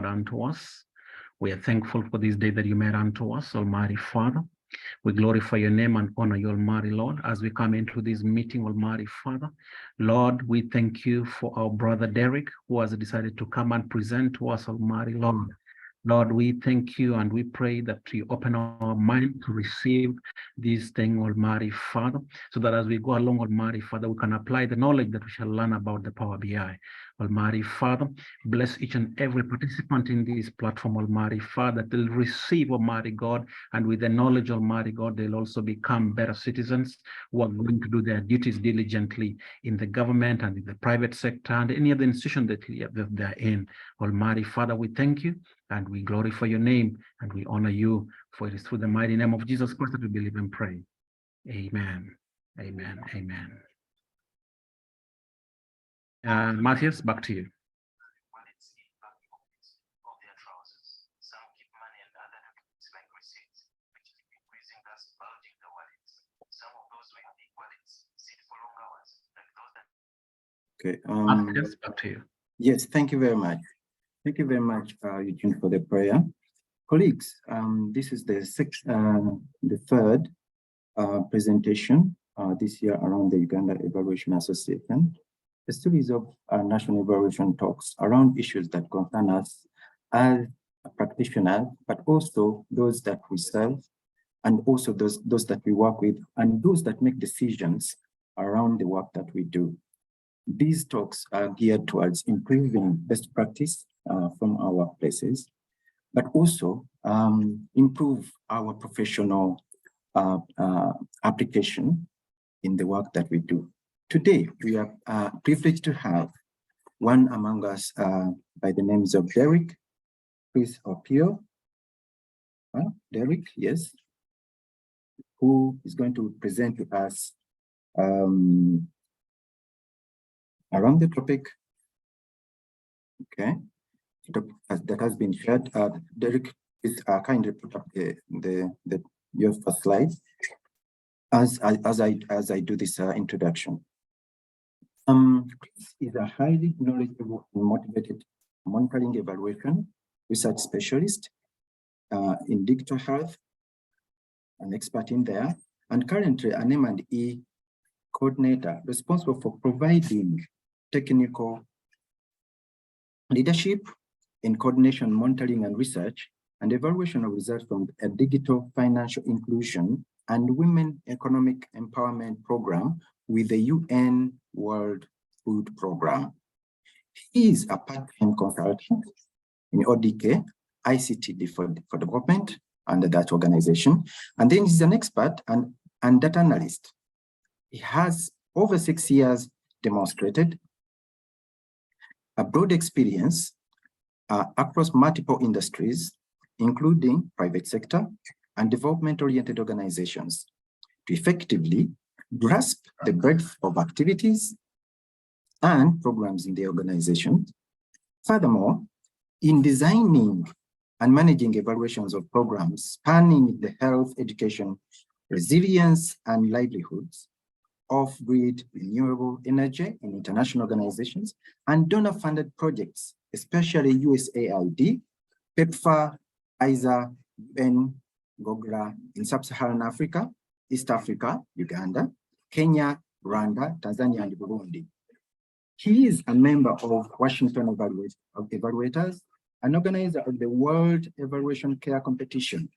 unto us. We are thankful for this day that you made unto us, Almighty Father. We glorify your name and honor you, Almighty Lord, as we come into this meeting, Almighty Father. Lord, we thank you for our brother Derrick, who has decided to come and present to us, Almighty Lord. Lord, we thank you and we pray that you open our mind to receive this thing, Almighty Father, so that as we go along, Almighty Father, we can apply the knowledge that we shall learn about the Power BI. Almighty Father, bless each and every participant in this platform, Almighty Father, that they'll receive, Almighty God, and with the knowledge, Almighty God, they'll also become better citizens who are going to do their duties diligently in the government and in the private sector and any other institution that they're in. Almighty Father, we thank you and we glorify your name and we honor you, for it is through the mighty name of Jesus Christ that we believe and pray. Amen. Amen. Amen. Matthias, back to you. Okay. Matthias, back to you. Yes, thank you very much. Thank you very much, Eugene, for the prayer. Colleagues, this is the third presentation this year around the Uganda Evaluation Association, a series of national evaluation talks around issues that concern us as practitioners, but also those that we serve, and also those that we work with, and those that make decisions around the work that we do. These talks are geared towards improving best practice from our places, but also improve our professional application in the work that we do. Today, we are privileged to have one among us by the names of Derrick Opio. Derrick, yes, who is going to present to us around the topic, okay, that has been shared. Derrick, is kindly put up your first slide as I do this introduction. Chris is a highly knowledgeable and motivated monitoring evaluation research specialist in digital health, an expert in there, and currently an M&E coordinator responsible for providing technical leadership in coordination, monitoring, and research, and evaluation of results from a digital financial inclusion and women economic empowerment program with the UN World Food Program. He is a part-time consultant in ODK, ICT for development under that organization, and then he's an expert and data analyst. He has over 6 years demonstrated a broad experience across multiple industries, including private sector and development-oriented organizations, to effectively grasp the breadth of activities and programs in the organization. Furthermore, in designing and managing evaluations of programs spanning the health, education, resilience, and livelihoods, off-grid renewable energy in international organizations, and donor-funded projects, especially USAID, PEPFAR, ISA, UN, GOGRA in Sub-Saharan Africa, East Africa, Uganda, Kenya, Rwanda, Tanzania, and Burundi. He is a member of Washington Evaluators, an organizer of the World Evaluation Care Competition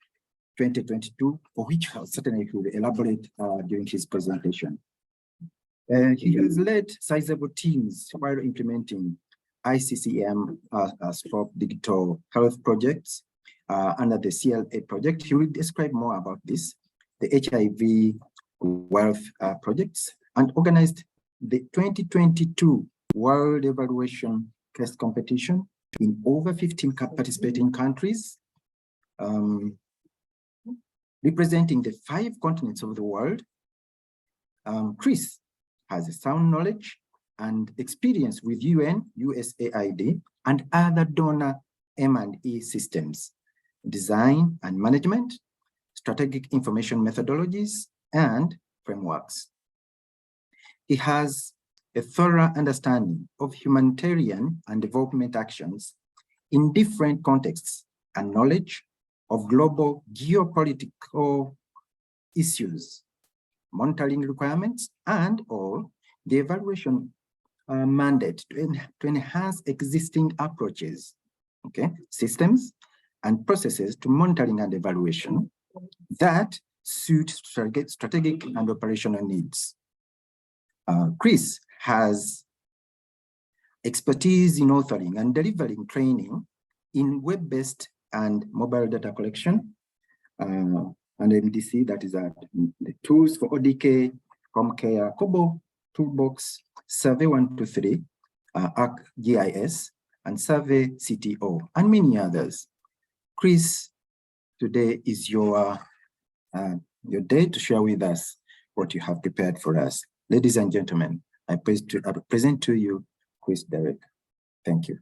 2022, for which certainly he will elaborate during his presentation. He has led sizable teams while implementing ICCM digital health projects under the CLA project. He will describe more about this, the HIV wealth projects, and organized the 2022 World Evaluation Case Competition in over 15 participating countries, representing the 5 continents of the world. Chris has a sound knowledge and experience with UN, USAID, and other donor M&E systems, design and management, strategic information methodologies, and frameworks. He has a thorough understanding of humanitarian and development actions in different contexts and knowledge of global geopolitical issues, monitoring requirements, and or the evaluation mandate to enhance existing approaches, okay, systems and processes to monitoring and evaluation that suit strategic and operational needs. Chris has expertise in authoring and delivering training in web-based and mobile data collection, and MDC, that is the tools for ODK, HomeCare, Kobo, Toolbox, Survey 123, ArcGIS, and Survey CTO, and many others. Chris, today is your day to share with us what you have prepared for us. Ladies and gentlemen, I present to you Chris Derrick. Thank you.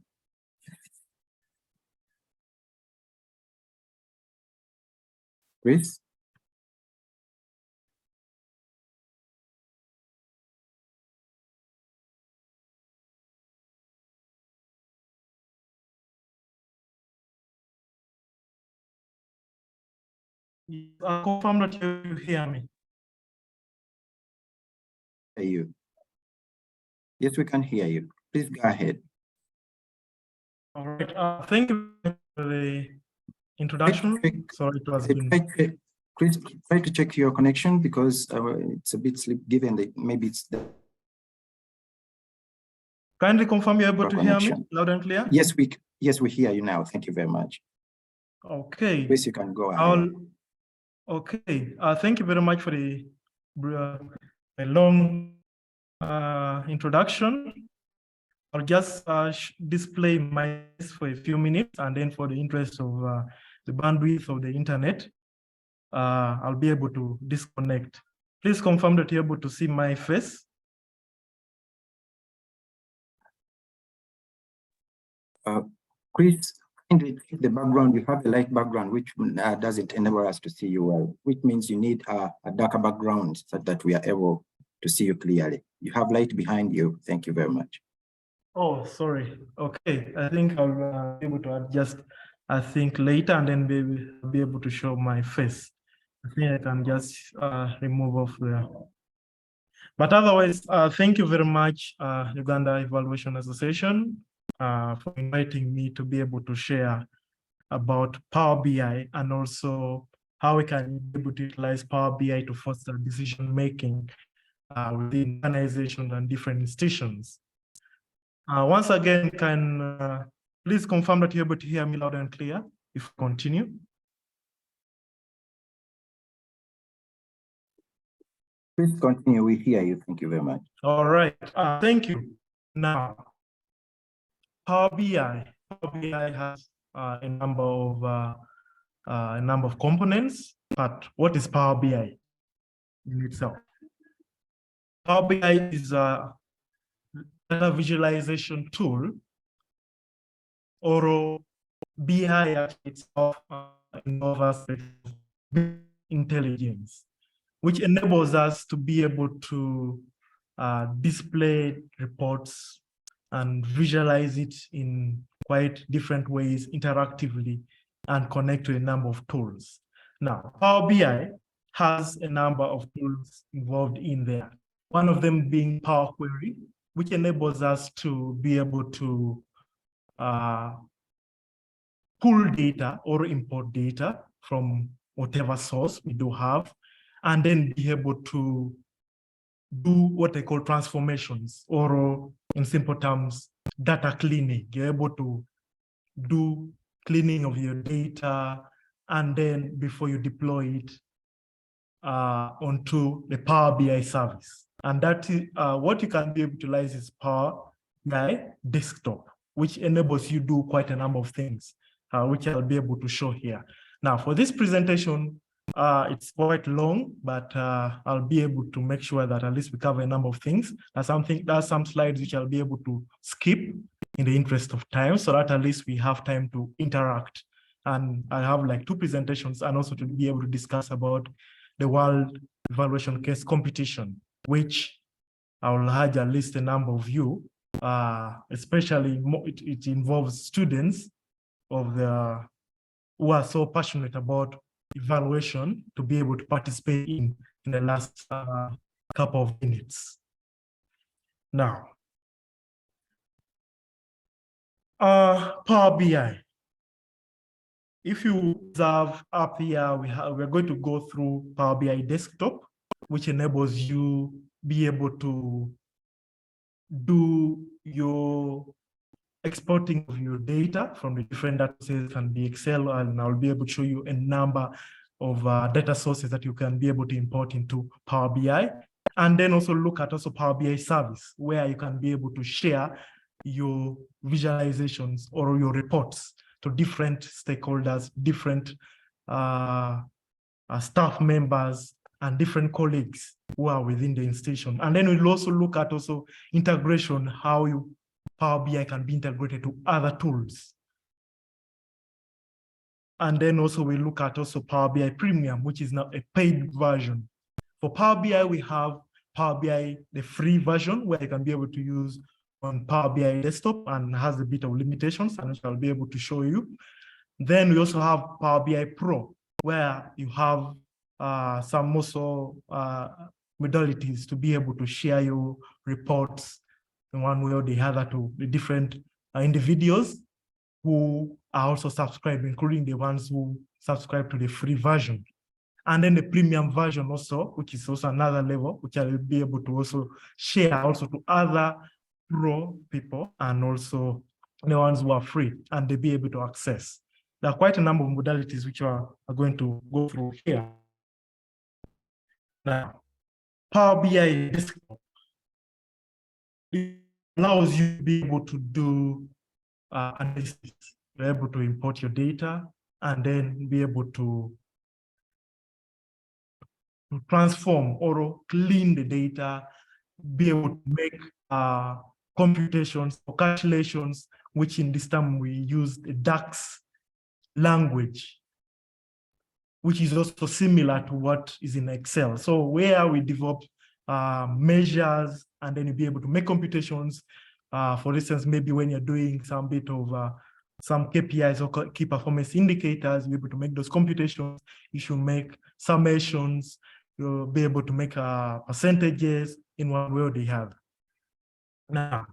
Chris? I confirm that you hear me. Hear you. Yes, we can hear you. Please go ahead. All right. Thank you for the introduction. Sorry, it was Chris, try to check your connection because it's a bit sleep given that maybe it's the. Kindly confirm you're able to hear me loud and clear? Yes, we hear you now. Thank you very much. Okay. Chris, you can go ahead. Okay. Thank you very much for the long introduction. I'll just display my face for a few minutes, and then for the interest of the bandwidth of the internet, I'll be able to disconnect. Please confirm that you're able to see my face. Chris, the background, you have a light background, which doesn't enable us to see you well, which means you need a darker background so that we are able to see you clearly. You have light behind you. Thank you very much. Oh, sorry. Okay, I think I'll be able to adjust, I think, later, and then be able to show my face. I think I can just remove off there. But otherwise, thank you very much, Uganda Evaluation Association, for inviting me to be able to share about Power BI and also how we can be able to utilize Power BI to foster decision-making within organizations and different institutions. Once again, can please confirm that you're able to hear me loud and clear if we continue? Please continue, we hear you. Thank you very much. All right, thank you. Now, Power BI has a number of components, but what is Power BI in itself? Power BI is a data visualization tool, or BI itself involves intelligence, which enables us to be able to display reports and visualize it in quite different ways interactively and connect to a number of tools. Now, Power BI has a number of tools involved in there. One of them being Power Query, which enables us to be able to pull data or import data from whatever source we do have, and then be able to do what they call transformations, or in simple terms, data cleaning. You're able to do cleaning of your data, and then before you deploy it onto the Power BI service. And that is what you can be able to utilize is Power BI Desktop, which enables you to do quite a number of things, which I'll be able to show here. Now, for this presentation, it's quite long, but I'll be able to make sure that at least we cover a number of things. There's some slides which I'll be able to skip in the interest of time, so that at least we have time to interact. And I have like 2 presentations, and also to be able to discuss about the World Evaluation Case Competition, which I will urge at least a number of you, especially it involves students of the who are so passionate about evaluation to be able to participate in the last couple of minutes. Now, Power BI. If you observe up here, we're going to go through Power BI Desktop, which enables you be able to do your exporting of your data from the different data sources. Can be Excel, and I'll be able to show you a number of data sources that you can be able to import into Power BI. And then also look at also Power BI service, where you can be able to share your visualizations or your reports to different stakeholders, different staff members, and different colleagues who are within the institution. And then we'll also look at also integration, how Power BI can be integrated to other tools. And then also we look at also Power BI Premium, which is now a paid version. For Power BI, we have Power BI, the free version, where you can be able to use on Power BI Desktop and has a bit of limitations, and which I'll be able to show you. Then we also have Power BI Pro, where you have some also modalities to be able to share your reports in one way or the other to the different individuals who are also subscribed, including the ones who subscribe to the free version. And then the premium version also, which is also another level, which I will be able to also share also to other pro people and also the ones who are free, and they be able to access. There are quite a number of modalities which are going to go through here. Now, Power BI Desktop, it allows you to be able to do analysis. You're able to import your data and then be able to transform or clean the data, be able to make computations or calculations, which in this time we use the DAX language, which is also similar to what is in Excel. So where we develop measures and then you'll be able to make computations. For instance, maybe when you're doing some bit of some KPIs or key performance indicators, you'll be able to make those computations. You should make summations. You'll be able to make percentages in one way or the other. Now,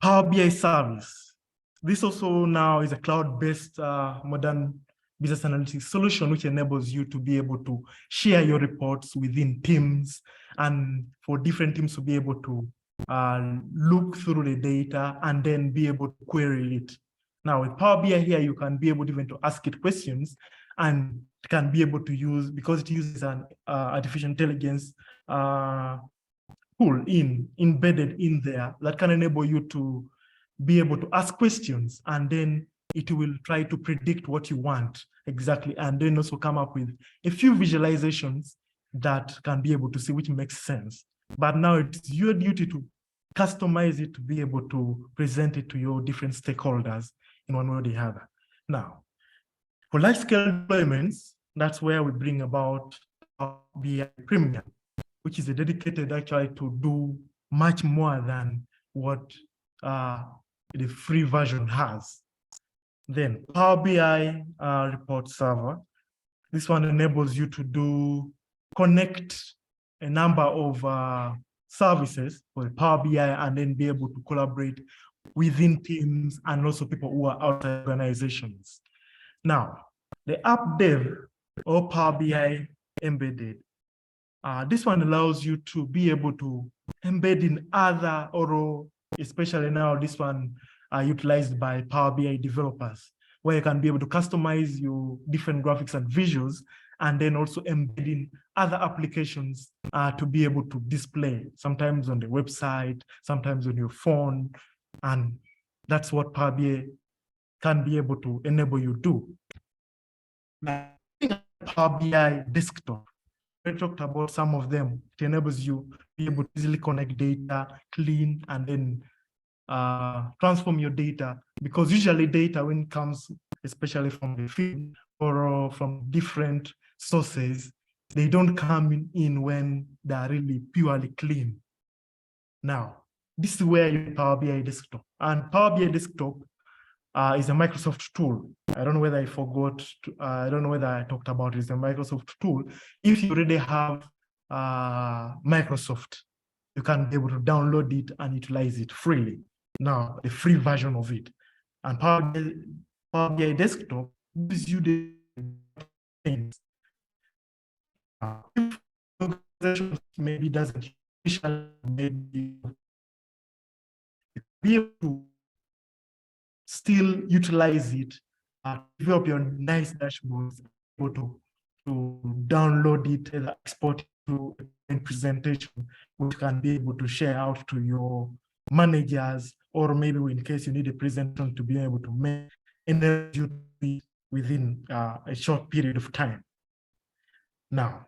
Power BI service. This also now is a cloud-based modern business analytics solution, which enables you to be able to share your reports within teams and for different teams to be able to look through the data and then be able to query it. Now with Power BI here, you can be able even to ask it questions and can be able to use, because it uses an artificial intelligence tool embedded in there that can enable you to be able to ask questions, and then it will try to predict what you want exactly, and then also come up with a few visualizations that can be able to see which makes sense. But now it's your duty to customize it to be able to present it to your different stakeholders in one way or the other. Now, for large-scale deployments, that's where we bring about BI Premium, which is dedicated actually to do much more than what the free version has. Then Power BI report server. This one enables you to connect a number of services for Power BI and then be able to collaborate within teams and also people who are outside organizations. Now, the app dev or Power BI embedded. This one allows you to be able to embed in other, or especially now this one utilized by Power BI developers, where you can be able to customize your different graphics and visuals, and then also embed in other applications to be able to display, sometimes on the website, sometimes on your phone, and that's what Power BI can be able to enable you to do. Now, Power BI desktop, we talked about some of them. It enables you to be able to easily connect data, clean, and then transform your data, because usually data, when it comes, especially from the field or from different sources, they don't come in when they are really purely clean. Now, this is where you Power BI desktop, and Power BI desktop is a Microsoft tool. I don't know whether I forgot to, I don't know whether I talked about it. It's a Microsoft tool. If you already have Microsoft, you can be able to download it and utilize it freely. Now, the free version of it. And Power BI Desktop gives you the things. If organization maybe doesn't maybe be able to still utilize it, develop your nice dashboards, able to download it and export it to a presentation, which can be able to share out to your managers, or maybe in case you need a presentation to be able to make and within a short period of time. Now,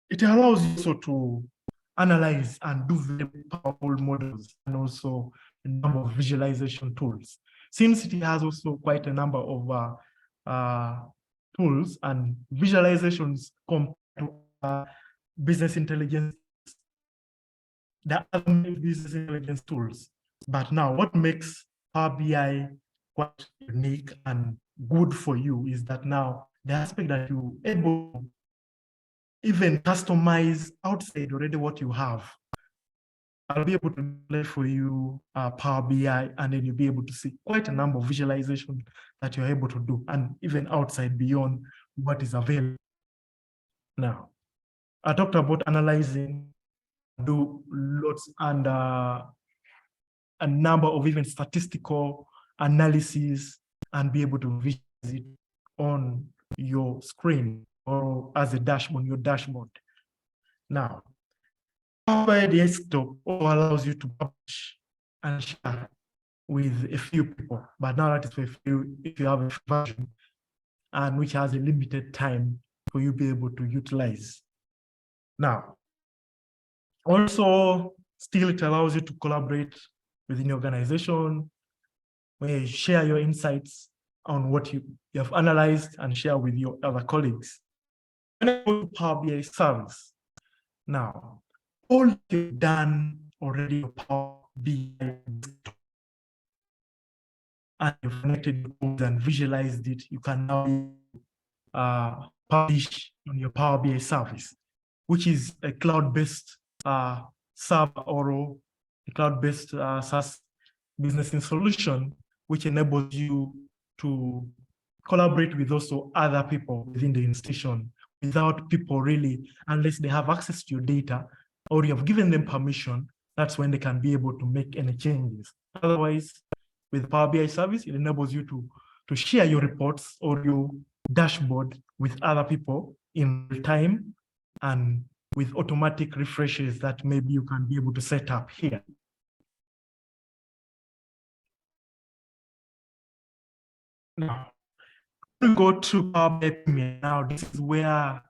it allows you also to analyze and do very powerful models and also a number of visualization tools. Since it has also quite a number of tools and visualizations compared to business intelligence, there are many business intelligence tools. But now what makes Power BI quite unique and good for you is that now the aspect that you're able to even customize outside already what you have. I'll be able to play for you Power BI, and then you'll be able to see quite a number of visualization that you're able to do, and even outside beyond what is available. Now, I talked about analyzing, do lots and a number of even statistical analysis, and be able to visualize it on your screen or as a dashboard, your dashboard. Now, Power BI Desktop allows you to publish and share with a few people, but now that is for a few, if you have a version, and which has a limited time for you to be able to utilize. Now, also, still it allows you to collaborate within your organization, where you share your insights on what you have analyzed and share with your other colleagues. When I go to Power BI service, now, all you've done already in Power BI and you've connected and visualized it, you can now publish on your Power BI service, which is a cloud-based server or a cloud-based SaaS business solution, which enables you to collaborate with also other people within the institution without people really, unless they have access to your data or you have given them permission, that's when they can be able to make any changes. Otherwise, with Power BI service, it enables you to share your reports or your dashboard with other people in real time and with automatic refreshes that maybe you can be able to set up here. Now, we go to Power BI Premium. Now, this is where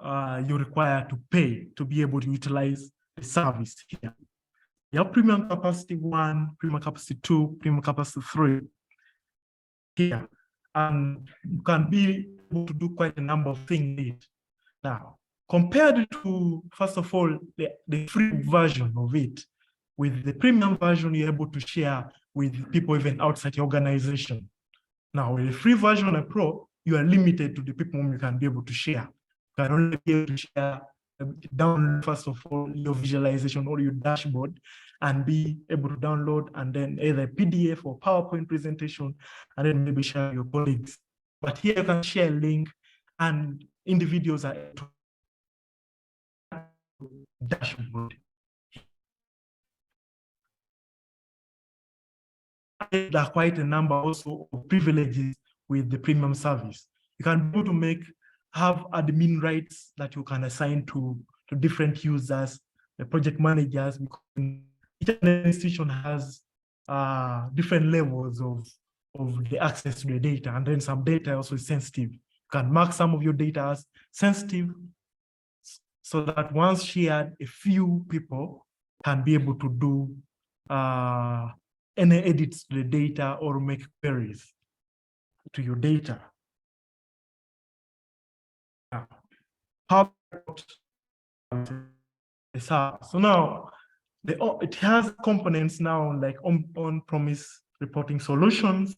you're required to pay to be able to utilize the service here. You have Premium Capacity 1, Premium Capacity 2, Premium Capacity 3 here. And you can be able to do quite a number of things. Now, compared to, first of all, the free version of it, with the premium version, you're able to share with people even outside your organization. Now, with the free version of Pro, you are limited to the people whom you can be able to share. You can only be able to share, download, first of all, your visualization or your dashboard, and be able to download and then either PDF or PowerPoint presentation, and then maybe share your colleagues. But here you can share a link, and individuals are able to dashboard. There are quite a number also of privileges with the premium service. You can be able to have admin rights that you can assign to different users, the project managers, because each institution has different levels of the access to the data, and then some data also is sensitive. You can mark some of your data as sensitive so that once shared, a few people can be able to do any edits to the data or make queries to your data. Now, how so now it has components now like on-premise reporting solutions,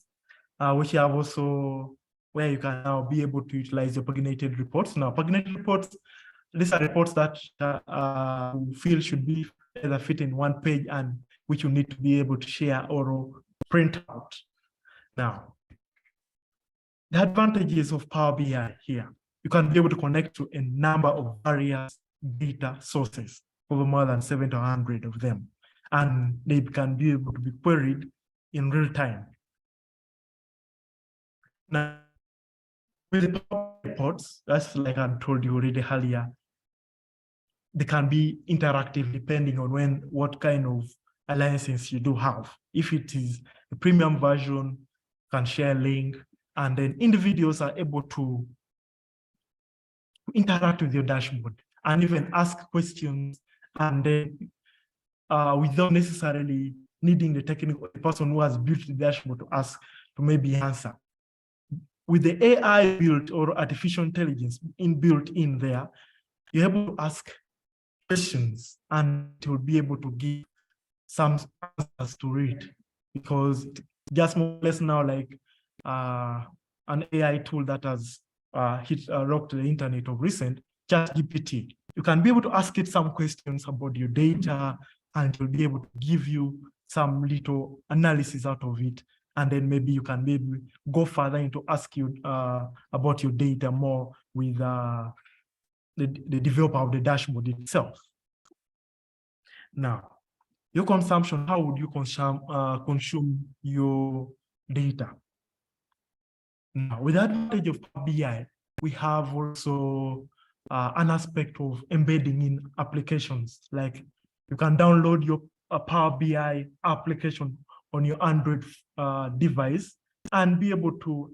which have also where you can now be able to utilize your paginated reports. Now, paginated reports, these are reports that feel should be either fit in one page and which you need to be able to share or print out. Now, the advantages of Power BI here, you can be able to connect to a number of various data sources, over more than 700 of them, and they can be able to be queried in real time. Now, with the Power reports, that's like I told you already earlier, they can be interactive depending on what kind of alliances you do have. If it is a premium version, you can share a link, and then individuals are able to interact with your dashboard and even ask questions, and then without necessarily needing the person who has built the dashboard to maybe answer. With the AI built or artificial intelligence built in there, you're able to ask questions and it will be able to give some answers to read, because just more or less now like an AI tool that has rocked the internet of recent, ChatGPT. You can be able to ask it some questions about your data and it will be able to give you some little analysis out of it. And then maybe you can maybe go further into ask you about your data more with the developer of the dashboard itself. Now, your consumption, how would you consume your data? Now, with the advantage of Power BI, we have also an aspect of embedding in applications. Like you can download your Power BI application on your Android device and be able to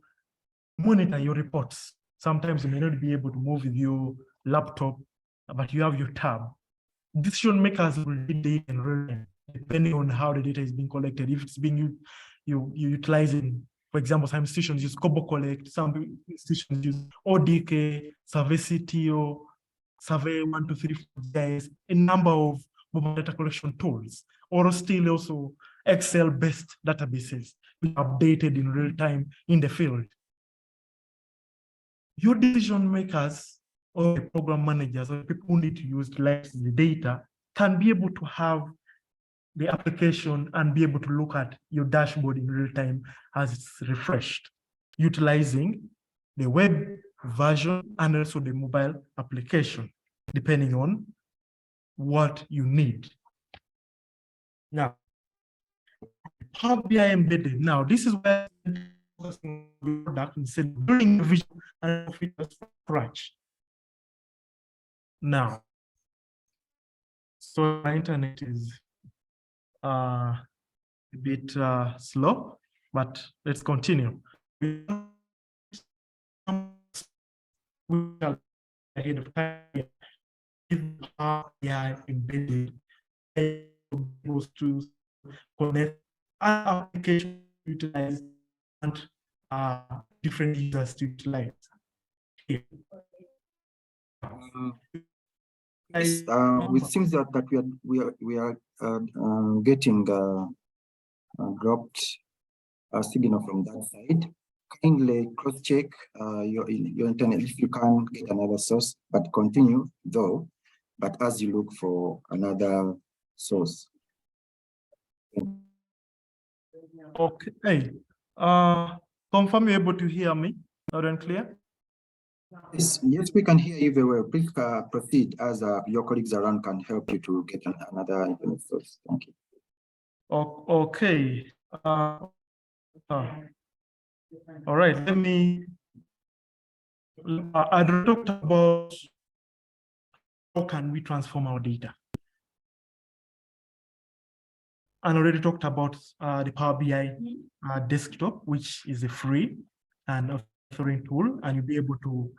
monitor your reports. Sometimes you may not be able to move with your laptop, but you have your tab. Decision makers will read data in real time, depending on how the data is being collected. If it's being utilizing, for example, some institutions use Kobo Collect, some institutions use ODK, Survey CTO, Survey 1234 GIS, a number of mobile data collection tools, or still also Excel-based databases which are updated in real time in the field. Your decision makers or the program managers or people who need to utilize the data can be able to have the application and be able to look at your dashboard in real time as it's refreshed, utilizing the web version and also the mobile application, depending on what you need. Now, Power BI embedded. Now, this is where the product instead of building a vision and features from scratch. Now, so my internet is a bit slow, but let's continue. We are ahead of time. Power BI embedded to connect application utilize and different users to utilize. Here. It seems that we are getting dropped a signal from that side. Kindly cross-check your internet if you can get another source, but continue though. But as you look for another source. Okay. Confirm you're able to hear me loud and clear? Yes, we can hear you very well. Please proceed as your colleagues around can help you to get another internet source. Thank you. Okay. All right, let me. I talked about how can we transform our data. I already talked about the Power BI desktop, which is a free and authoring tool, and you'll be able to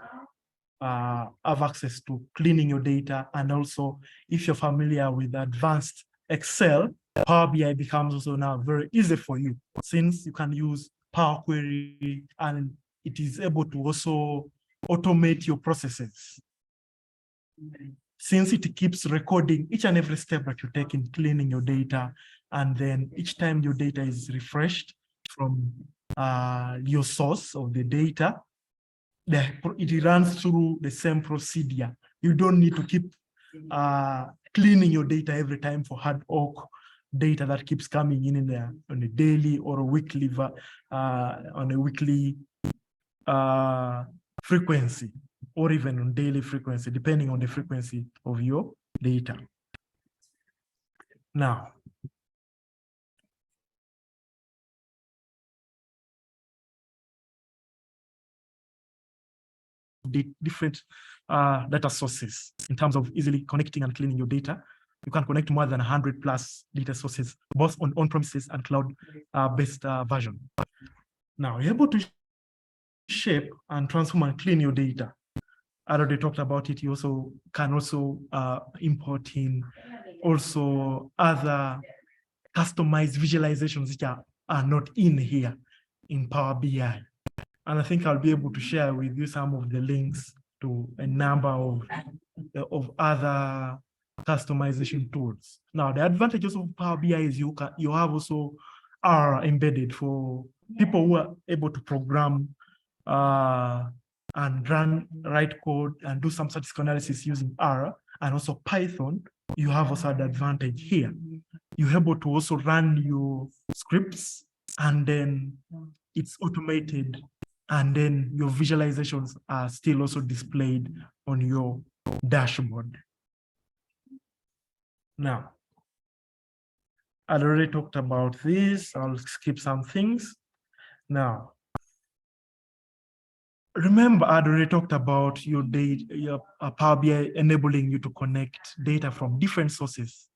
have access to cleaning your data. And also, if you're familiar with advanced Excel, Power BI becomes also now very easy for you, since you can use Power Query and it is able to also automate your processes. Since it keeps recording each and every step that you take in cleaning your data, and then each time your data is refreshed, from your source of the data, it runs through the same procedure. You don't need to keep cleaning your data every time for ad hoc data that keeps coming in there on a daily or a weekly frequency, or even on daily frequency, depending on the frequency of your data. Now, the different data sources in terms of easily connecting and cleaning your data. You can connect more than 100 plus data sources, both on on-premises and cloud-based version. Now, you're able to shape and transform and clean your data. I already talked about it. You also can import in also other customized visualizations which are not in here in Power BI. And I think I'll be able to share with you some of the links to a number of other customization tools. Now, the advantages of Power BI is you have also R embedded for people who are able to program and write code and do some statistical analysis using R, and also Python. You have also an advantage here. You're able to also run your scripts, and then it's automated, and then your visualizations are still also displayed on your dashboard. Now, I already talked about this. I'll skip some things. Now, remember, I already talked about your data, your Power BI enabling you to connect data from different sources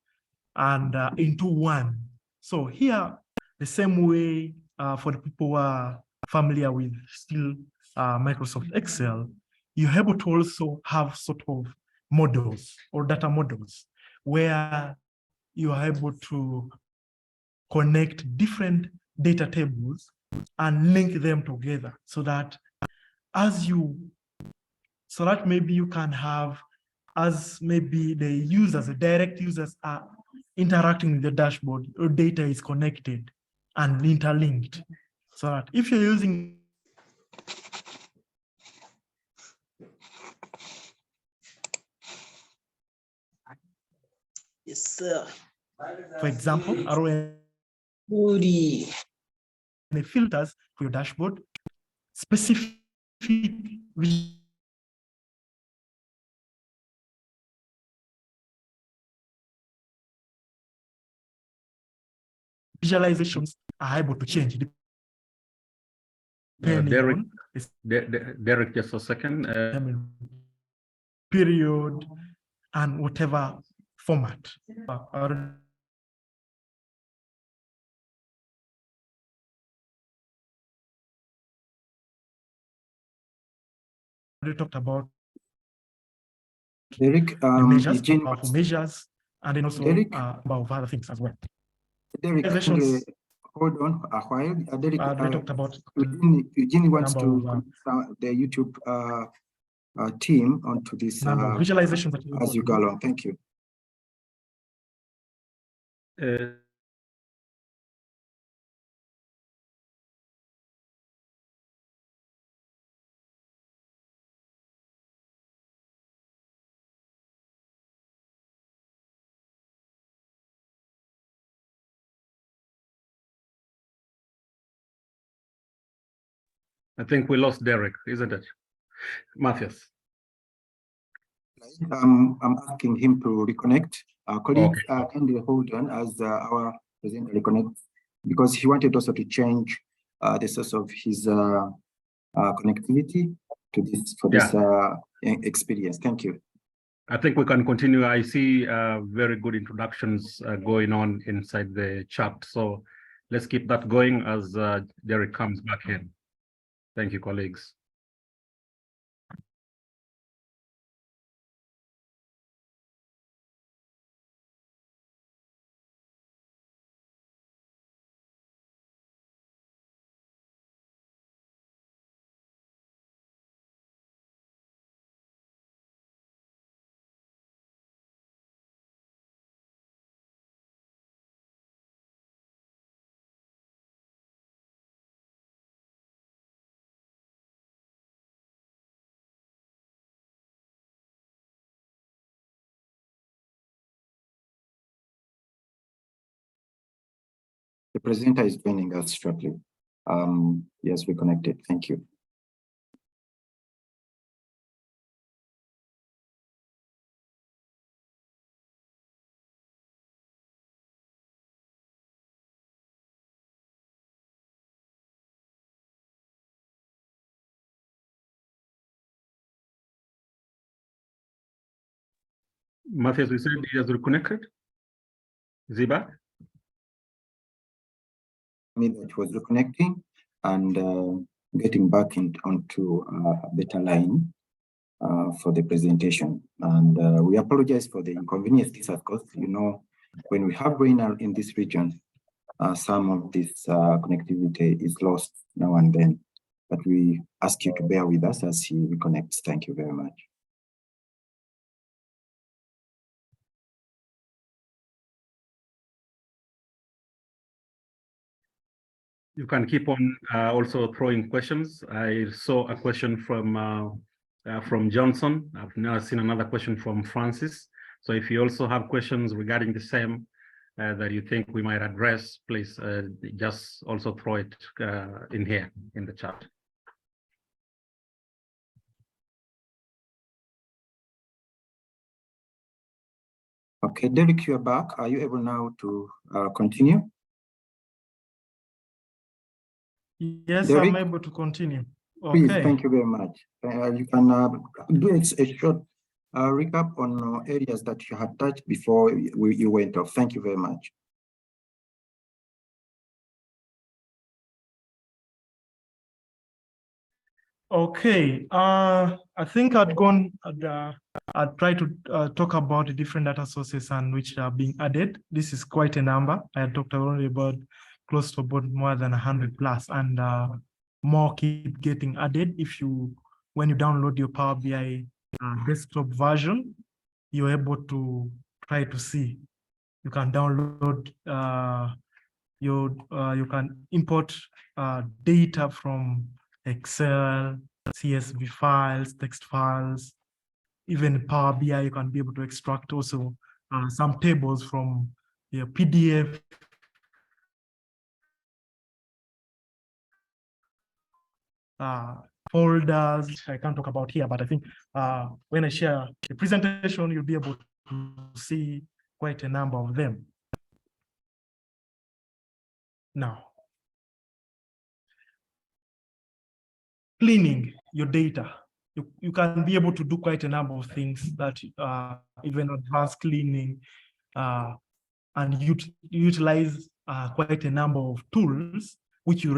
and into one. So here, the same way for the people who are familiar with still Microsoft Excel, you're able to also have sort of models or data models where you are able to connect different data tables and link them together so that maybe you can have, as maybe the users, the direct users are interacting with the dashboard, your data is connected and interlinked. So that if you're using Yes, sir. for example, Booty. the filters for your dashboard, specific visualizations are able to change depending Derrick, on Derrick, just a second. Period and whatever format. We talked about Derrick, measures, Eugene, powerful measures, and then also Derrick? about other things as well. Derrick, hold on a while. Derrick, we talked about Eugene wants to of, the YouTube team onto this number of visualizations that as you go along. Thank you. I think we lost Derrick, isn't it? Matthias. I'm asking him to reconnect. Colleagues, Okay. kindly hold on as our presenter reconnects, because he wanted also to change the source of his connectivity to this this experience. Thank you. I think we can continue. I see very good introductions going on inside the chat. So let's keep that going as Derrick comes back in. Thank you, colleagues. The presenter is joining us shortly. Yes, we connected. Thank you. Matthias, we said he has reconnected. Is he back? It was reconnecting and getting back onto a better line for the presentation. And we apologize for the inconvenience this has caused. You know, when we have rain in this region, some of this connectivity is lost now and then. But we ask you to bear with us as he reconnects. Thank you very much. You can keep on also throwing questions. I saw a question from Johnson. I've now seen another question from Francis. So if you also have questions regarding the same that you think we might address, please just also throw it in here in the chat. Okay, Derrick, you're back. Are you able now to continue? Yes, Derrick? I'm able to continue. Please, Okay. thank you very much. You can do a short recap on areas that you had touched before you went off. Thank you very much. Okay, I think I'd try to talk about the different data sources and which are being added. This is quite a number. I had talked already about close to about more than 100 plus, and more keep getting added. When you download your Power BI desktop version, you're able to try to see. You can download you can import data from Excel, CSV files, text files, even Power BI. You can be able to extract also some tables from your PDF. Folders I can't talk about here, but I think when I share the presentation, you'll be able to see quite a number of them. Now, cleaning your data. You can be able to do quite a number of things that even advanced cleaning and utilize quite a number of tools which you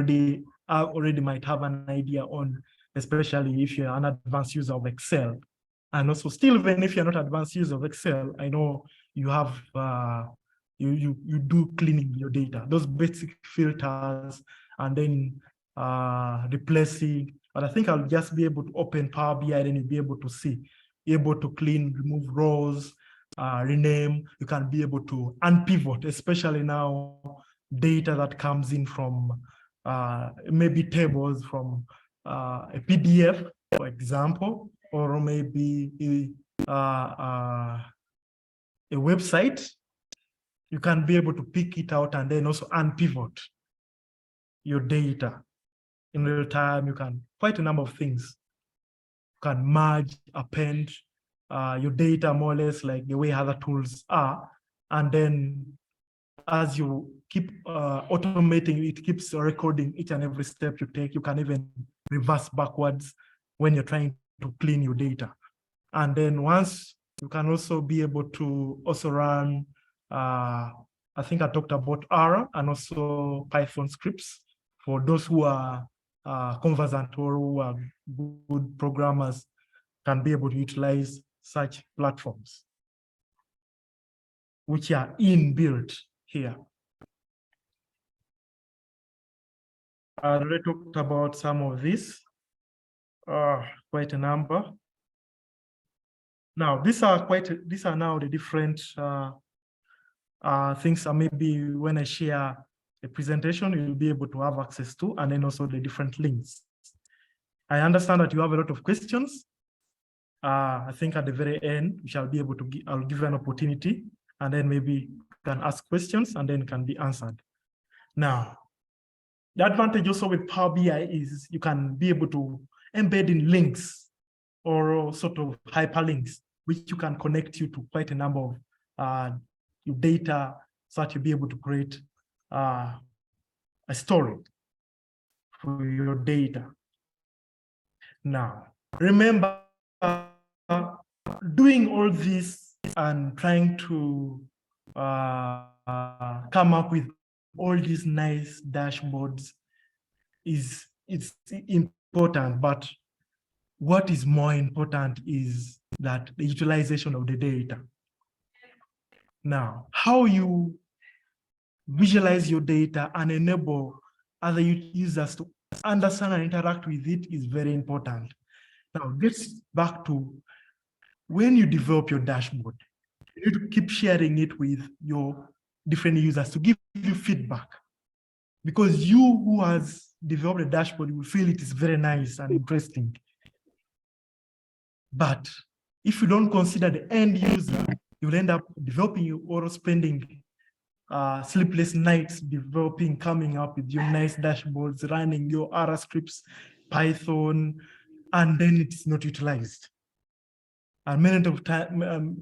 already might have an idea on, especially if you're an advanced user of Excel. And also still, even if you're not advanced user of Excel, I know you have you do cleaning your data, those basic filters, and then replacing. But I think I'll just be able to open Power BI, and you'll be able to see, able to clean, remove rows, rename. You can be able to unpivot, especially now data that comes in from maybe tables from a PDF, for example, or maybe a website. You can be able to pick it out and then also unpivot your data in real time. You can quite a number of things. You can merge, append your data more or less like the way other tools are. And then as you keep automating, it keeps recording each and every step you take. You can even reverse backwards when you're trying to clean your data. And then once you can also be able to also run, I think I talked about R and also Python scripts for those who are conversant or who are good programmers, can be able to utilize such platforms, which are inbuilt here. I already talked about some of this, quite a number. Now, these are now the different things. Maybe when I share a presentation, you'll be able to have access to, and then also the different links. I understand that you have a lot of questions. I think at the very end, we shall be able to I'll give you an opportunity, and then maybe you can ask questions and then can be answered. Now, the advantage also with Power BI is you can be able to embed in links or sort of hyperlinks, which you can connect you to quite a number of your data so that you'll be able to create a story for your data. Now, remember, doing all this and trying to come up with all these nice dashboards it's important, but what is more important is that the utilization of the data. Now, how you visualize your data and enable other users to understand and interact with it is very important. Now, gets back to when you develop your dashboard, you need to keep sharing it with your different users to give you feedback. Because you who has developed a dashboard, you will feel it is very nice and interesting. But if you don't consider the end user, you will end up developing or spending sleepless nights developing, coming up with your nice dashboards, running your R scripts, Python, and then it's not utilized. And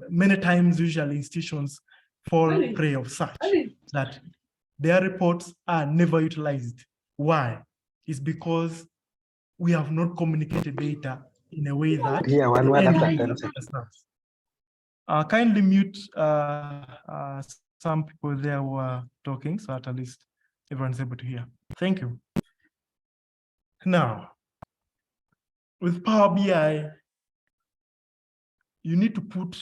many times, usually institutions fall prey of such that their reports are never utilized. Why? It's because we have not communicated data in a way that kindly mute some people there who are talking, so at least everyone's able to hear. Thank you. Now, with Power BI, you need to put,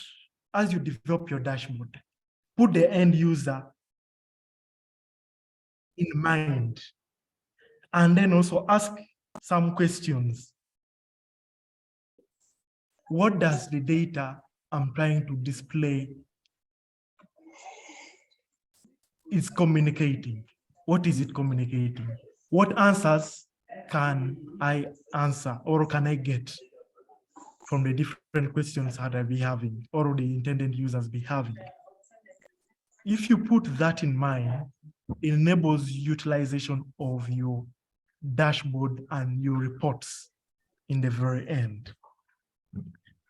as you develop your dashboard, put the end user in mind, and then also ask some questions. What does the data I'm trying to display is communicating? What is it communicating? What answers can I answer or can I get from the different questions that I be having or the intended users be having? If you put that in mind, it enables utilization of your dashboard and your reports in the very end.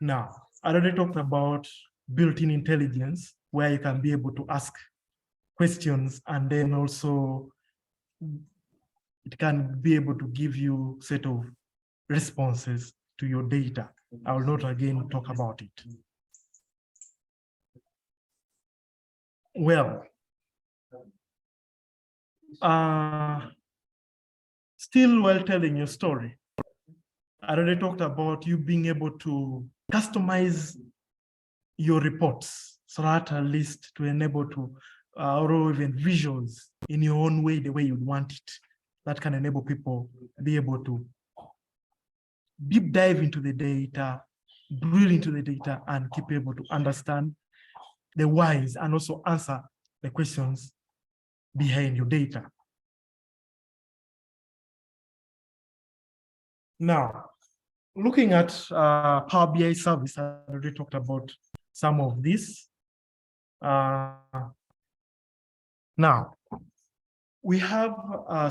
Now, I already talked about built-in intelligence, where you can be able to ask questions and then also it can be able to give you a set of responses to your data. I will not again talk about it. Well, still while telling your story, I already talked about you being able to customize your reports so that at least to enable to or even visuals in your own way, the way you'd want it. That can enable people be able to deep dive into the data, drill into the data, and keep able to understand the whys and also answer the questions behind your data. Now, looking at Power BI service, I already talked about some of this. Now, we have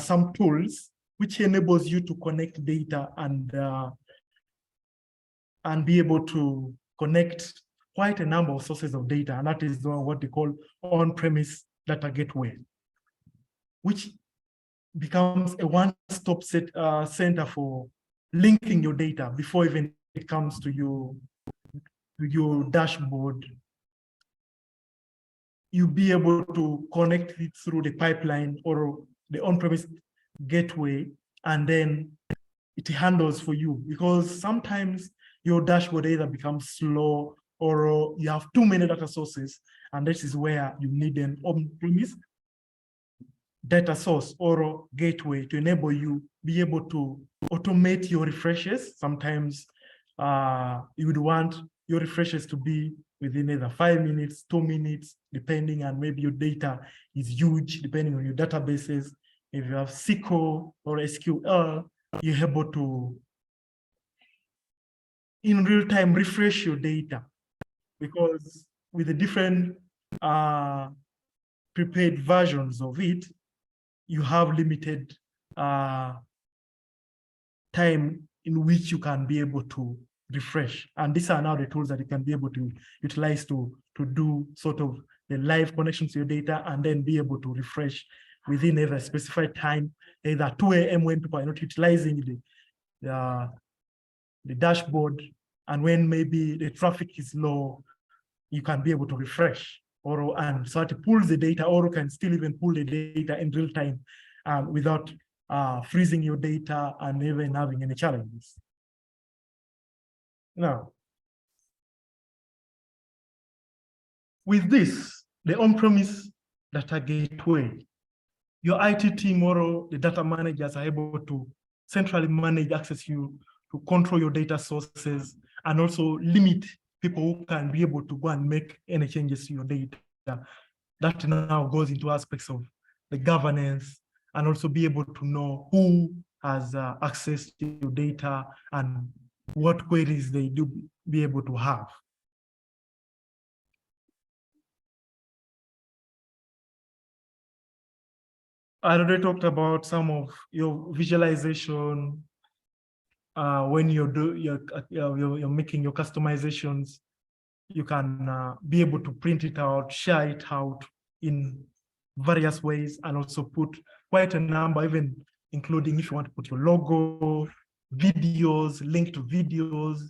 some tools which enables you to connect data and be able to connect quite a number of sources of data, and that is what they call on-premise data gateway, which becomes a one-stop center for linking your data before even it comes to your dashboard. You'll be able to connect it through the pipeline or the on-premise gateway, and then it handles for you, because sometimes your dashboard either becomes slow or you have too many data sources, and this is where you need an on-premise data source or gateway to enable you be able to automate your refreshes. Sometimes you would want your refreshes to be within either 5 minutes, 2 minutes, depending on maybe your data is huge, depending on your databases. If you have SQL or SQL, you're able to, in real time, refresh your data, because with the different prepared versions of it, you have limited time in which you can be able to refresh. And these are now the tools that you can be able to utilize to do sort of the live connections to your data and then be able to refresh within a specified time, either 2 a.m. when people are not utilizing the dashboard, and when maybe the traffic is low, you can be able to refresh and start to pull the data, or you can still even pull the data in real time without freezing your data and even having any challenges. Now, with this, the on-premise data gateway, your IT team or the data managers are able to centrally manage access to control your data sources and also limit people who can be able to go and make any changes to your data. That now goes into aspects of the governance and also be able to know who has access to your data and what queries they do be able to have. I already talked about some of your visualization when you're making your customizations. You can be able to print it out, share it out in various ways, and also put quite a number, even including if you want to put your logo, videos, link to videos,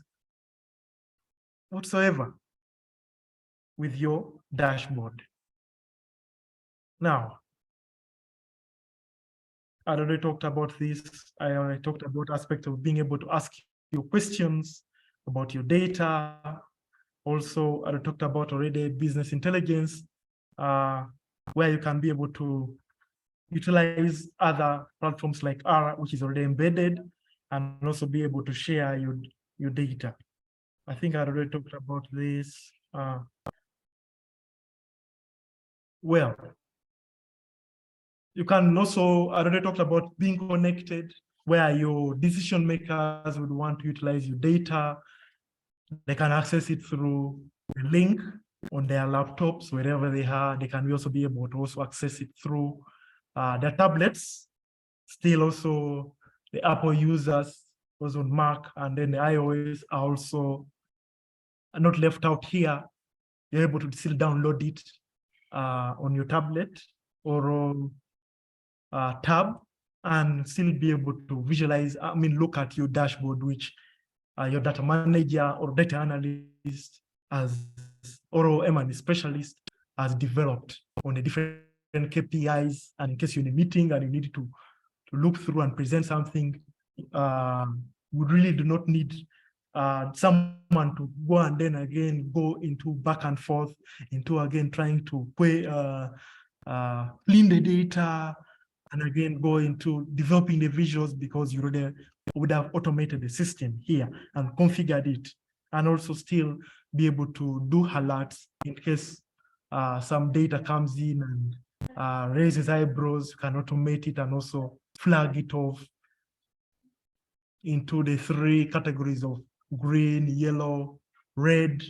whatsoever, with your dashboard. Now, I already talked about this. I already talked about aspects of being able to ask you questions about your data. Also, I talked about already business intelligence, where you can be able to utilize other platforms like R, which is already embedded, and also be able to share your data. I think I already talked about this. Well, you can also, I already talked about being connected, where your decision makers would want to utilize your data. They can access it through a link on their laptops, wherever they are. They can also be able to also access it through their tablets. Still also the Apple users was on Mac, and then the iOS are also not left out here. You're able to still download it on your tablet or on tab and still be able to visualize, look at your dashboard, which your data manager or data analyst or M&E specialist has developed on the different KPIs. And in case you're in a meeting and you need to look through and present something, we really do not need someone to go and then again go into back and forth into again trying to clean the data and again go into developing the visuals, because you already would have automated the system here and configured it, and also still be able to do alerts in case some data comes in and raises eyebrows. You can automate it and also flag it off into the 3 categories of green, yellow, red,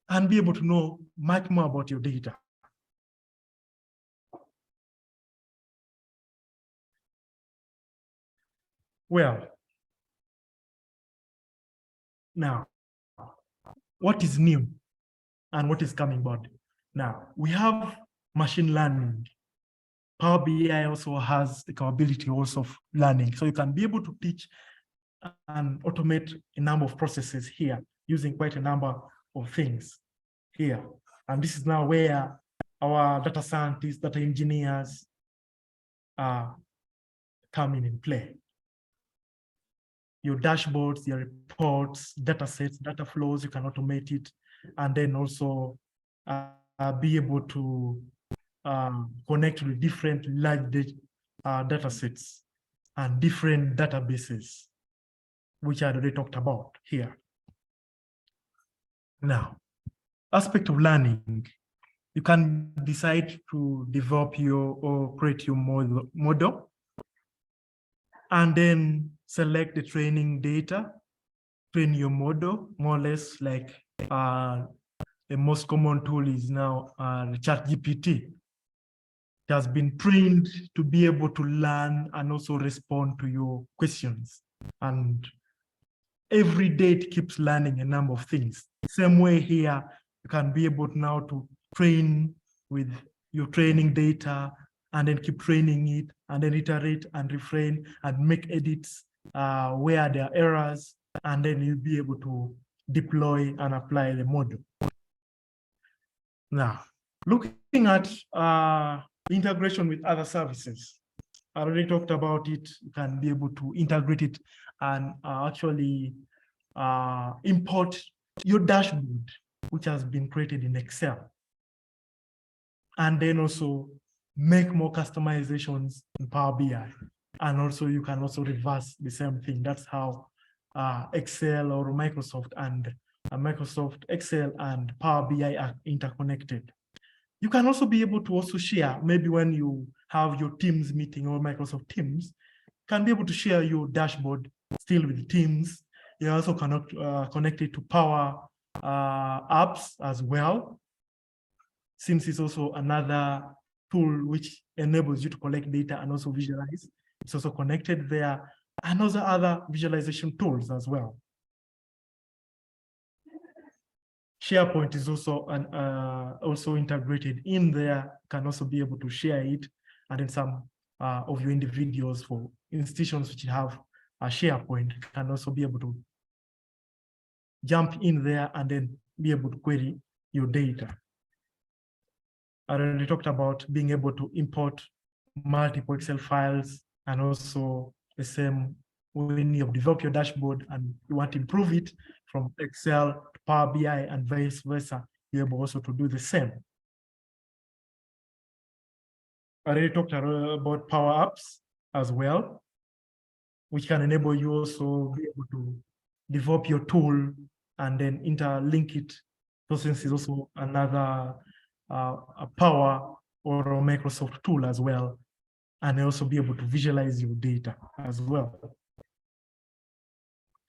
and be able to know much more about your data. Well, now, what is new and what is coming about? Now, we have machine learning. Power BI also has the capability also of learning. So you can be able to teach and automate a number of processes here using quite a number of things here. And this is now where our data scientists, data engineers come in play. Your dashboards, your reports, data sets, data flows, you can automate it, and then also be able to connect with different large data sets and different databases, which I already talked about here. Now, aspect of learning, you can decide to develop or create your model, and then select the training data, train your model, more or less like the most common tool is now ChatGPT. has been trained to be able to learn and also respond to your questions. And every day it keeps learning a number of things. Same way here, you can be able now to train with your training data and then keep training it and then iterate and refrain and make edits where there are errors, and then you'll be able to deploy and apply the model. Now, looking at integration with other services, I already talked about it. You can be able to integrate it and actually import your dashboard, which has been created in Excel. And then also make more customizations in Power BI. And also you can also reverse the same thing. That's how Excel or Microsoft and Microsoft Excel and Power BI are interconnected. You can also be able to also share, maybe when you have your Teams meeting or Microsoft Teams, you can be able to share your dashboard still with Teams. You also connect it to Power Apps as well, since it's also another tool which enables you to collect data and also visualize. It's also connected there, and also other visualization tools as well. SharePoint is also also integrated in there. Can also be able to share it, and then some of your individuals for institutions which have a SharePoint can also be able to jump in there and then be able to query your data. I already talked about being able to import multiple Excel files, and also the same when you have developed your dashboard and you want to improve it from Excel to Power BI and vice versa, you're able also to do the same. I already talked about Power Apps as well, which can enable you also be able to develop your tool and then interlink it. So since it's also another a Power or a Microsoft tool as well, and also be able to visualize your data as well.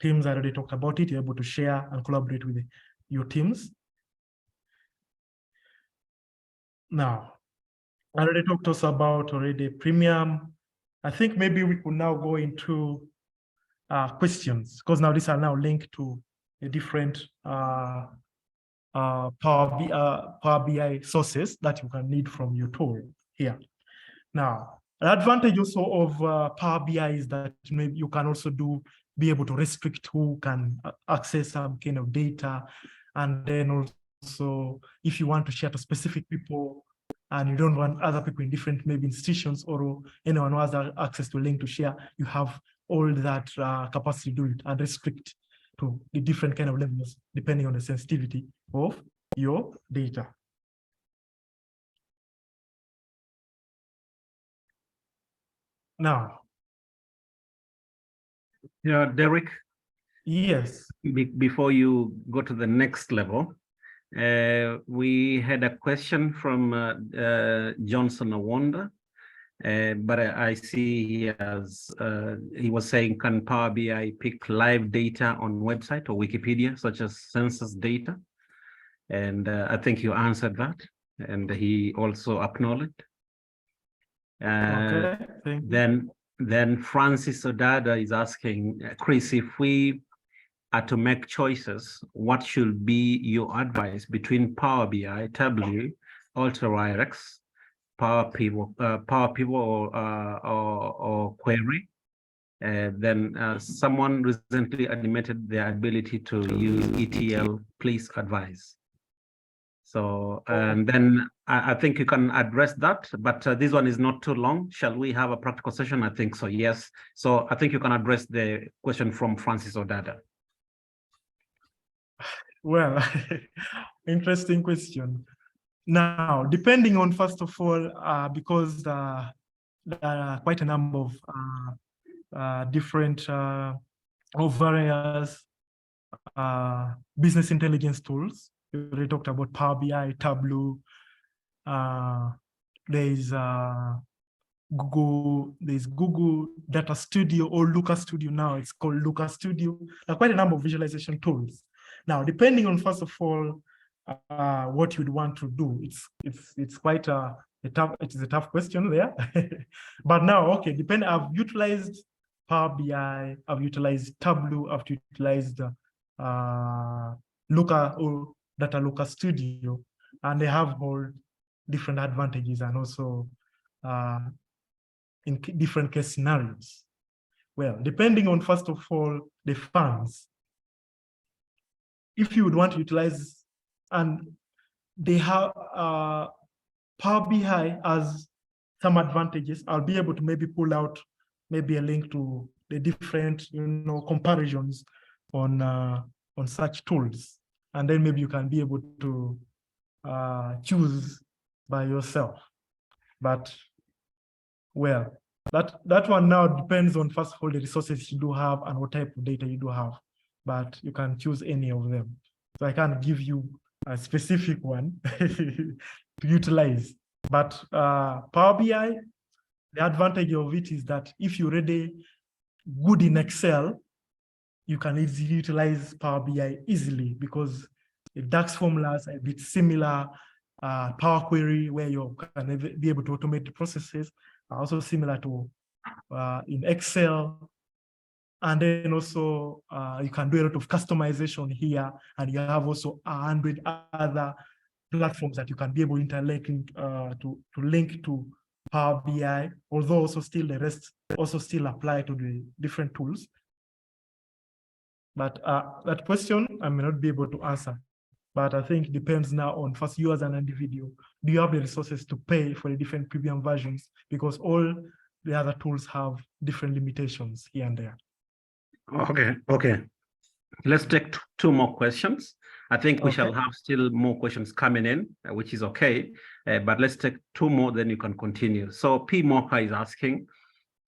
Teams, I already talked about it. You're able to share and collaborate with your teams. Now, I already talked also about premium. I think maybe we could now go into questions, because now these are now linked to a different Power BI sources that you can need from your tool here. Now, the advantage also of Power BI is that maybe you can also be able to restrict who can access some kind of data, and then also if you want to share to specific people and you don't want other people in different maybe institutions or anyone who has access to a link to share, you have all that capacity to do it and restrict to the different kind of levels depending on the sensitivity of your data. Now, yeah, Derrick. Yes. Before you go to the next level, we had a question from Johnson Awanda, but I see he was saying, can Power BI pick live data on website or Wikipedia, such as census data? And I think you answered that, and he also acknowledged. Okay, thank you. Then Francis Odada is asking, Chris, if we are to make choices, what should be your advice between Power BI, Tableau, UltraRx, Power Pivot or Query? Then someone recently admitted their ability to use ETL. Please advise. So, and then I think you can address that, but this one is not too long. Shall we have a practical session? I think so, yes. So I think you can address the question from Francis Odada. Well, interesting question. Now, depending on, first of all, because there are quite a number of different or various business intelligence tools. We already talked about Power BI, Tableau. There's Google Data Studio or Looker Studio now. It's called Looker Studio. There are quite a number of visualization tools. Now, depending on, first of all, what you'd want to do, it's quite it is a tough question there. But now, okay, I've utilized Power BI, I've utilized Tableau, I've utilized Looker or Data Looker Studio, and they have all different advantages and also in different case scenarios. Well, depending on, first of all, the funds. If you would want to utilize, and they have Power BI has some advantages. I'll be able to maybe pull out maybe a link to the different, comparisons on such tools, and then maybe you can be able to choose by yourself. But well, that one now depends on, first of all, the resources you do have and what type of data you do have. But you can choose any of them. So I can't give you a specific one to utilize. But Power BI, the advantage of it is that if you're already good in Excel, you can easily utilize Power BI easily because the DAX formulas are a bit similar. Power Query, where you can be able to automate the processes, are also similar to in Excel. And then also you can do a lot of customization here, and you have also 100 other platforms that you can be able to interlink to link to Power BI, although also still the rest also still apply to the different tools. But that question I may not be able to answer. But I think it depends now on, first, you as an individual. Do you have the resources to pay for the different premium versions? Because all the other tools have different limitations here and there. Okay. Let's take two more questions. I think we shall have still more questions coming in, which is okay. But let's take two more, then you can continue. So P. Mocha is asking,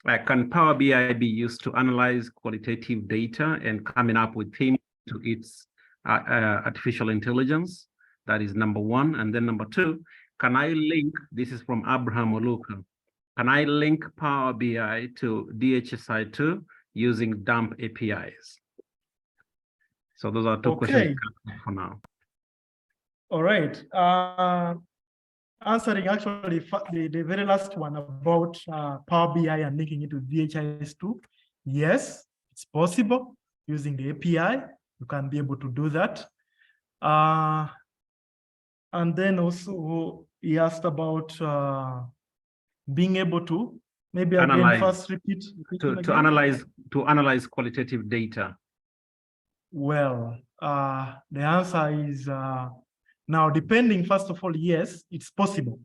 can Power BI be used to analyze qualitative data and coming up with themes to its artificial intelligence? That is number one. And then number two, can I link, this is from Abraham Oluka, can I link Power BI to DHSI2 using dump APIs? So those are two questions for now. All right. Answering actually the very last one about Power BI and linking it to DHIS2. Yes, it's possible using the API. You can be able to do that. And then also he asked about being able to maybe analyze, again first repeat to analyze qualitative data. Well, the answer is now depending, first of all, yes, it's possible,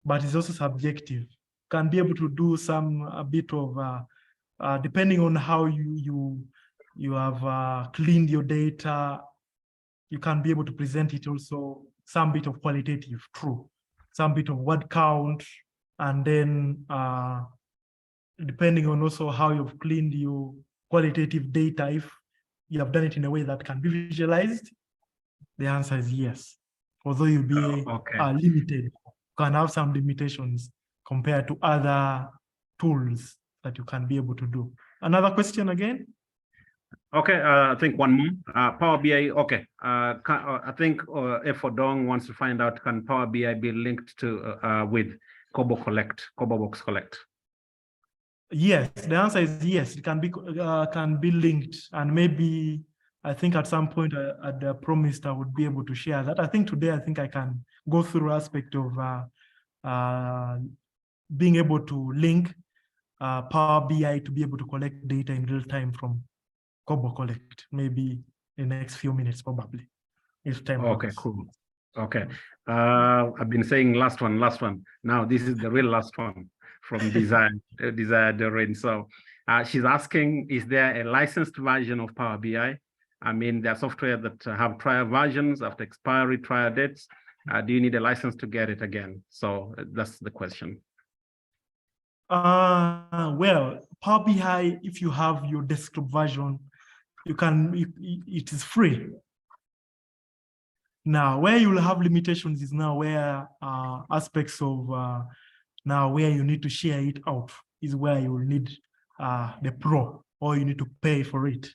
but it's also subjective. Can be able to do a bit of depending on how you have cleaned your data. You can be able to present it also some bit of qualitative, true, some bit of word count, and then depending on also how you've cleaned your qualitative data, if you have done it in a way that can be visualized, the answer is yes. Although you'll be limited, you can have some limitations compared to other tools that you can be able to do. Another question again? Okay, I think one more. Power BI, okay. I think F. Dong wants to find out, can Power BI be linked to with Box Collect? Yes, the answer is yes. It can be linked, and maybe I think at some point I promised I would be able to share that. I think today I can go through aspect of being able to link Power BI to be able to collect data in real time from Collect, maybe in the next few minutes probably, if time. Okay, cool. Okay, I've been saying last one. Now this is the real last one from Desire Doreen. So she's asking, is there a licensed version of Power BI? I mean, there are software that have trial versions after expiry, trial dates. Do you need a license to get it again? So that's the question. Well, Power BI, if you have your desktop version, it is free. Now, where you will have limitations is now where aspects of now where you need to share it out is where you will need the pro, or you need to pay for it.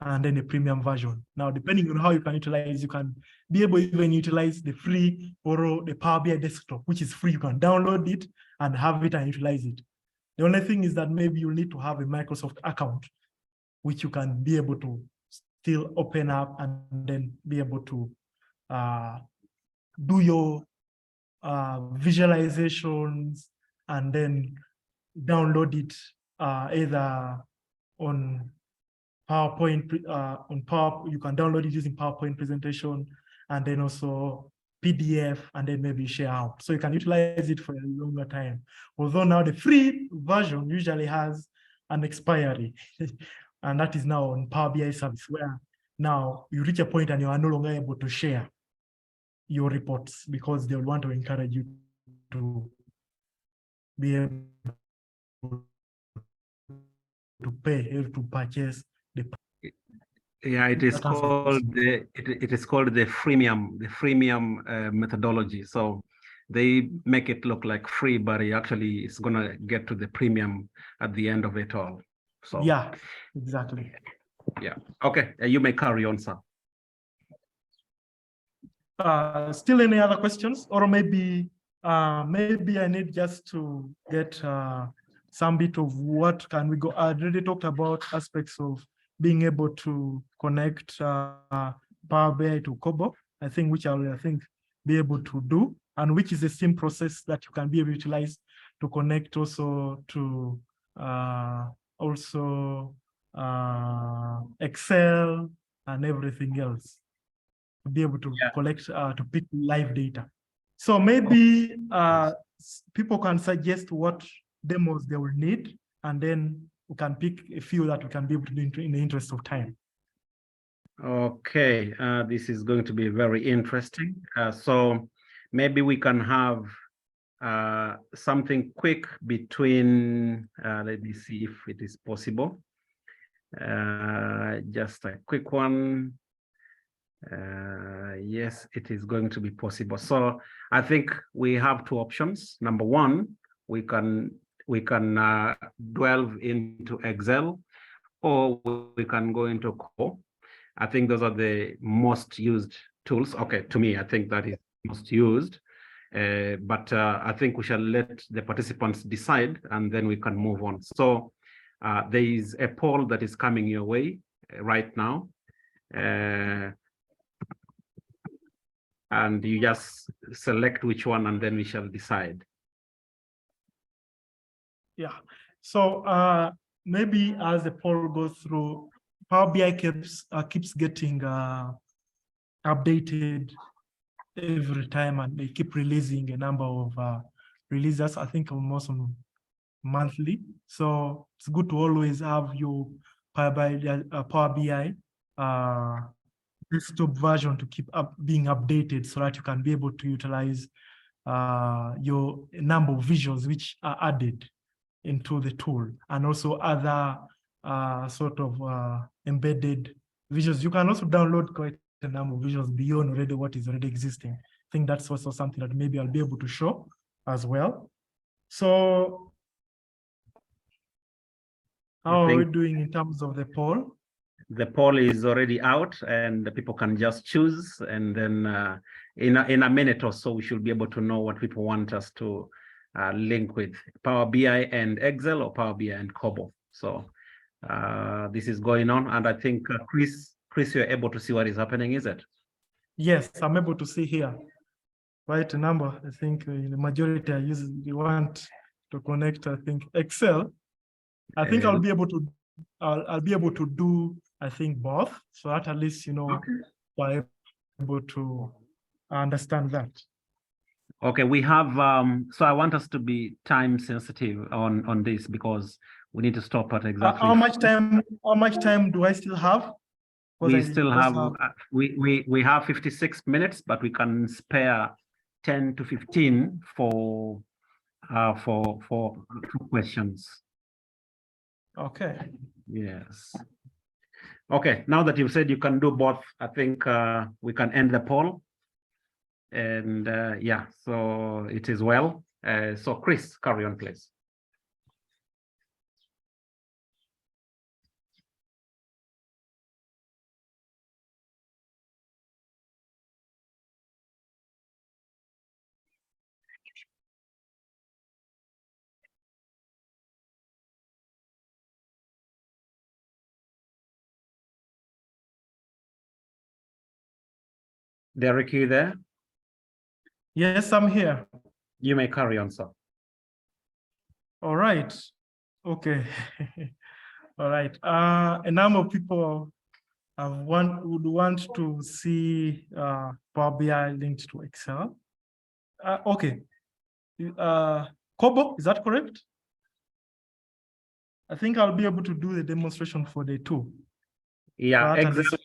and then a premium version. Now, depending on how you can utilize, you can be able to even utilize the free or the Power BI desktop, which is free. You can download it and have it and utilize it. The only thing is that maybe you'll need to have a Microsoft account, which you can be able to still open up and then be able to do your visualizations and then download it either on PowerPoint, you can download it using PowerPoint presentation, and then also PDF, and then maybe share out. So you can utilize it for a longer time. Although now the free version usually has an expiry, and that is now on Power BI service, where now you reach a point and you are no longer able to share your reports because they will want to encourage you to be able to pay, to purchase the. Yeah, it is called it is called the freemium methodology. So they make it look like free, but it actually it's gonna get to the premium at the end of it all. So yeah, exactly. Yeah. Okay, you may carry on, sir. Still any other questions, or maybe maybe I need just to get some bit of what can we go. I already talked about aspects of being able to connect Power BI to Kobo. I think which I think be able to do, and which is the same process that you can be able to utilize to connect also to Excel and everything else, to be able to collect, to pick live data. So maybe people can suggest what demos they will need, and then we can pick a few that we can be able to do in the interest of time. Okay, this is going to be very interesting. So maybe we can have something quick between, let me see if it is possible. Just a quick one. Yes, it is going to be possible. So I think we have two options. Number one, we can delve into Excel, or we can go into Core. I think those are the most used tools. Okay, to me, I think that is most used. But I think we shall let the participants decide, and then we can move on. So there is a poll that is coming your way right now. And you just select which one, and then we shall decide. Yeah. So maybe as the poll goes through, Power BI keeps getting updated every time, and they keep releasing a number of releases. I think almost monthly. So it's good to always have your Power BI desktop version to keep being updated, so that you can be able to utilize your number of visuals which are added into the tool, and also other sort of embedded visuals. You can also download quite a number of visuals beyond already what is already existing. I think that's also something that maybe I'll be able to show as well. So how are we doing in terms of the poll? The poll is already out, and the people can just choose, and then in a minute or so we should be able to know what people want us to link with, Power BI and Excel, or Power BI and Kobo. So this is going on, and I think Chris, you're able to see what is happening, is it? Yes, I'm able to see here quite a number. I think the majority are using, they want to connect, I think, Excel. I think I'll be able to do, I think, both, so that at least, you know, we're able to understand that. Okay, we have so I want us to be time sensitive on this, because we need to stop at exactly how much time do I still have? We still have we have 56 minutes, but we can spare 10 to 15 for questions. Okay. Yes. Okay, now that you've said you can do both, I think we can end the poll. And yeah, so it is well. So Chris, carry on, please. Derrick, you there? Yes, I'm here. You may carry on, sir. All right. Okay. All right. A number of people would want to see Power BI linked to Excel. Okay. Kobo, is that correct? I think I'll be able to do the demonstration for the two. Yeah, But at least-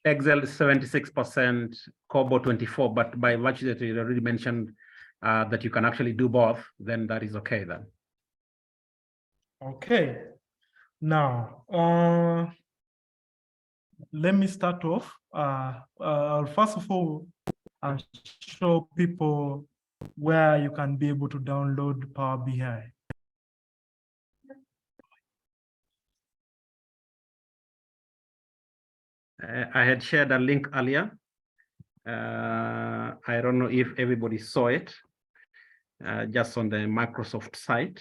Excel is 76%, Kobo 24, but by virtue that you already mentioned that you can actually do both, then that is okay then. Okay. Now, let me start off. First of all, I'll show people where you can be able to download Power BI. I had shared a link earlier. I don't know if everybody saw it, just on the Microsoft site.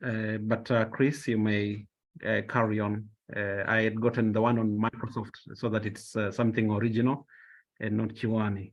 But Chris, you may carry on. I had gotten the one on Microsoft so that it's something original and not Chiwani.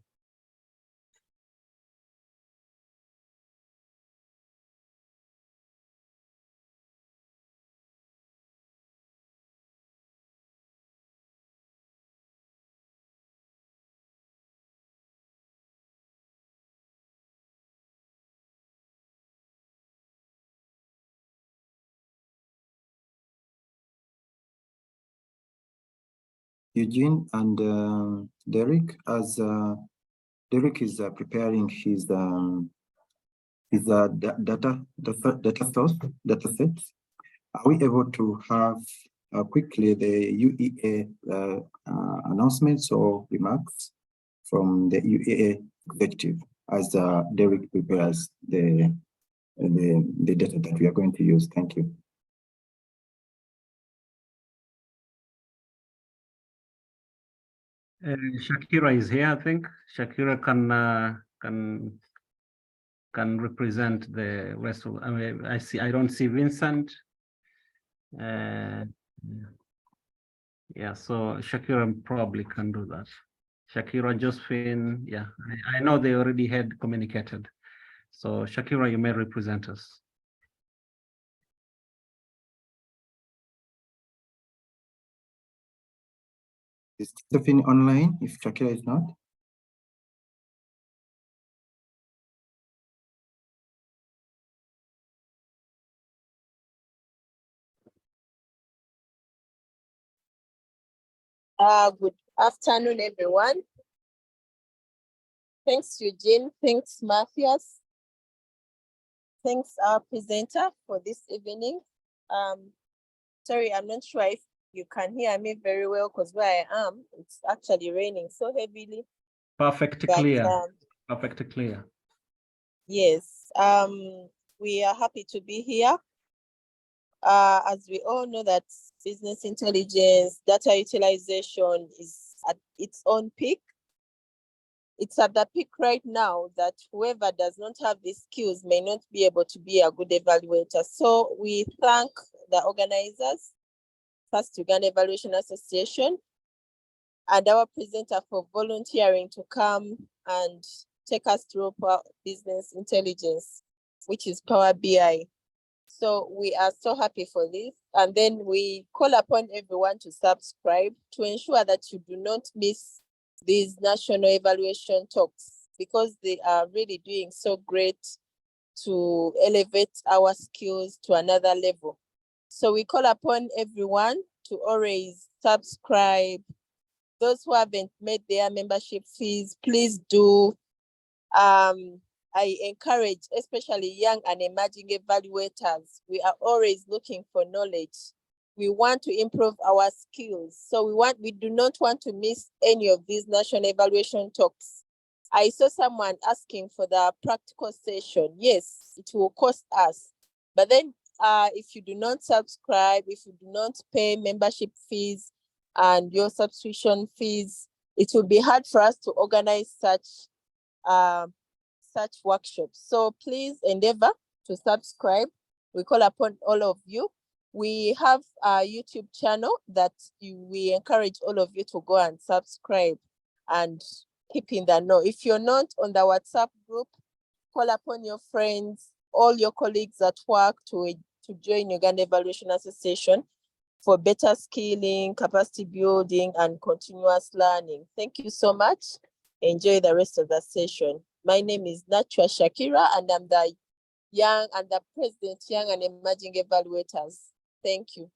Eugene and Derrick, as Derrick is preparing his data sets, are we able to have quickly the UEA announcements or remarks from the UEA executive as Derrick prepares the data that we are going to use? Thank you. Shakira is here, I think. Shakira can represent the rest of. I mean, I don't see Vincent. Yeah, so Shakira probably can do that. Shakira, Josephine, yeah, I know they already had communicated. So Shakira, you may represent us. Is Josephine online if Shakira is not? Good afternoon, everyone. Thanks, Eugene. Thanks, Matthias. Thanks, our presenter, for this evening. Sorry, I'm not sure if you can hear me very well because where I am, it's actually raining so heavily. Perfectly clear. Perfectly clear. Yes. We are happy to be here. As we all know that business intelligence, data utilization is at its own peak. It's at the peak right now that whoever does not have these skills may not be able to be a good evaluator. So we thank the organizers, First Uganda Evaluation Association, and our presenter for volunteering to come and take us through business intelligence, which is Power BI. So we are so happy for this. And then we call upon everyone to subscribe to ensure that you do not miss these national evaluation talks, because they are really doing so great to elevate our skills to another level. So we call upon everyone to always subscribe. Those who haven't made their membership fees, please do. I encourage, especially young and emerging evaluators, we are always looking for knowledge. We want to improve our skills. So we do not want to miss any of these national evaluation talks. I saw someone asking for the practical session. Yes, it will cost us. But then if you do not subscribe, if you do not pay membership fees and your subscription fees, it will be hard for us to organize such workshops. So please endeavor to subscribe. We call upon all of you. We have a YouTube channel that we encourage all of you to go and subscribe. and keep in the know. If you're not on the WhatsApp group, call upon your friends, all your colleagues at work to join Uganda Evaluation Association for better skilling, capacity building, and continuous learning. Thank you so much. Enjoy the rest of the session. My name is Nachwa Shakira, and I'm the President, Young and Emerging Evaluators. Thank you.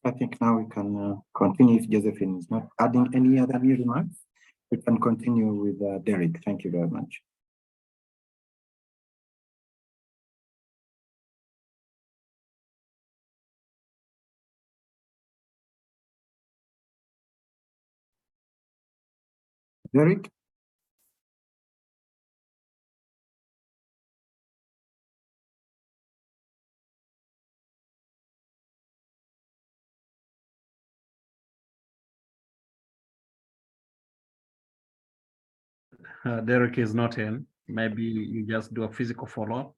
I think now we can continue. If Josephine is not adding any other new remarks, we can continue with Derrick. Thank you very much. Derrick? Derrick is not in. Maybe you just do a physical follow-up.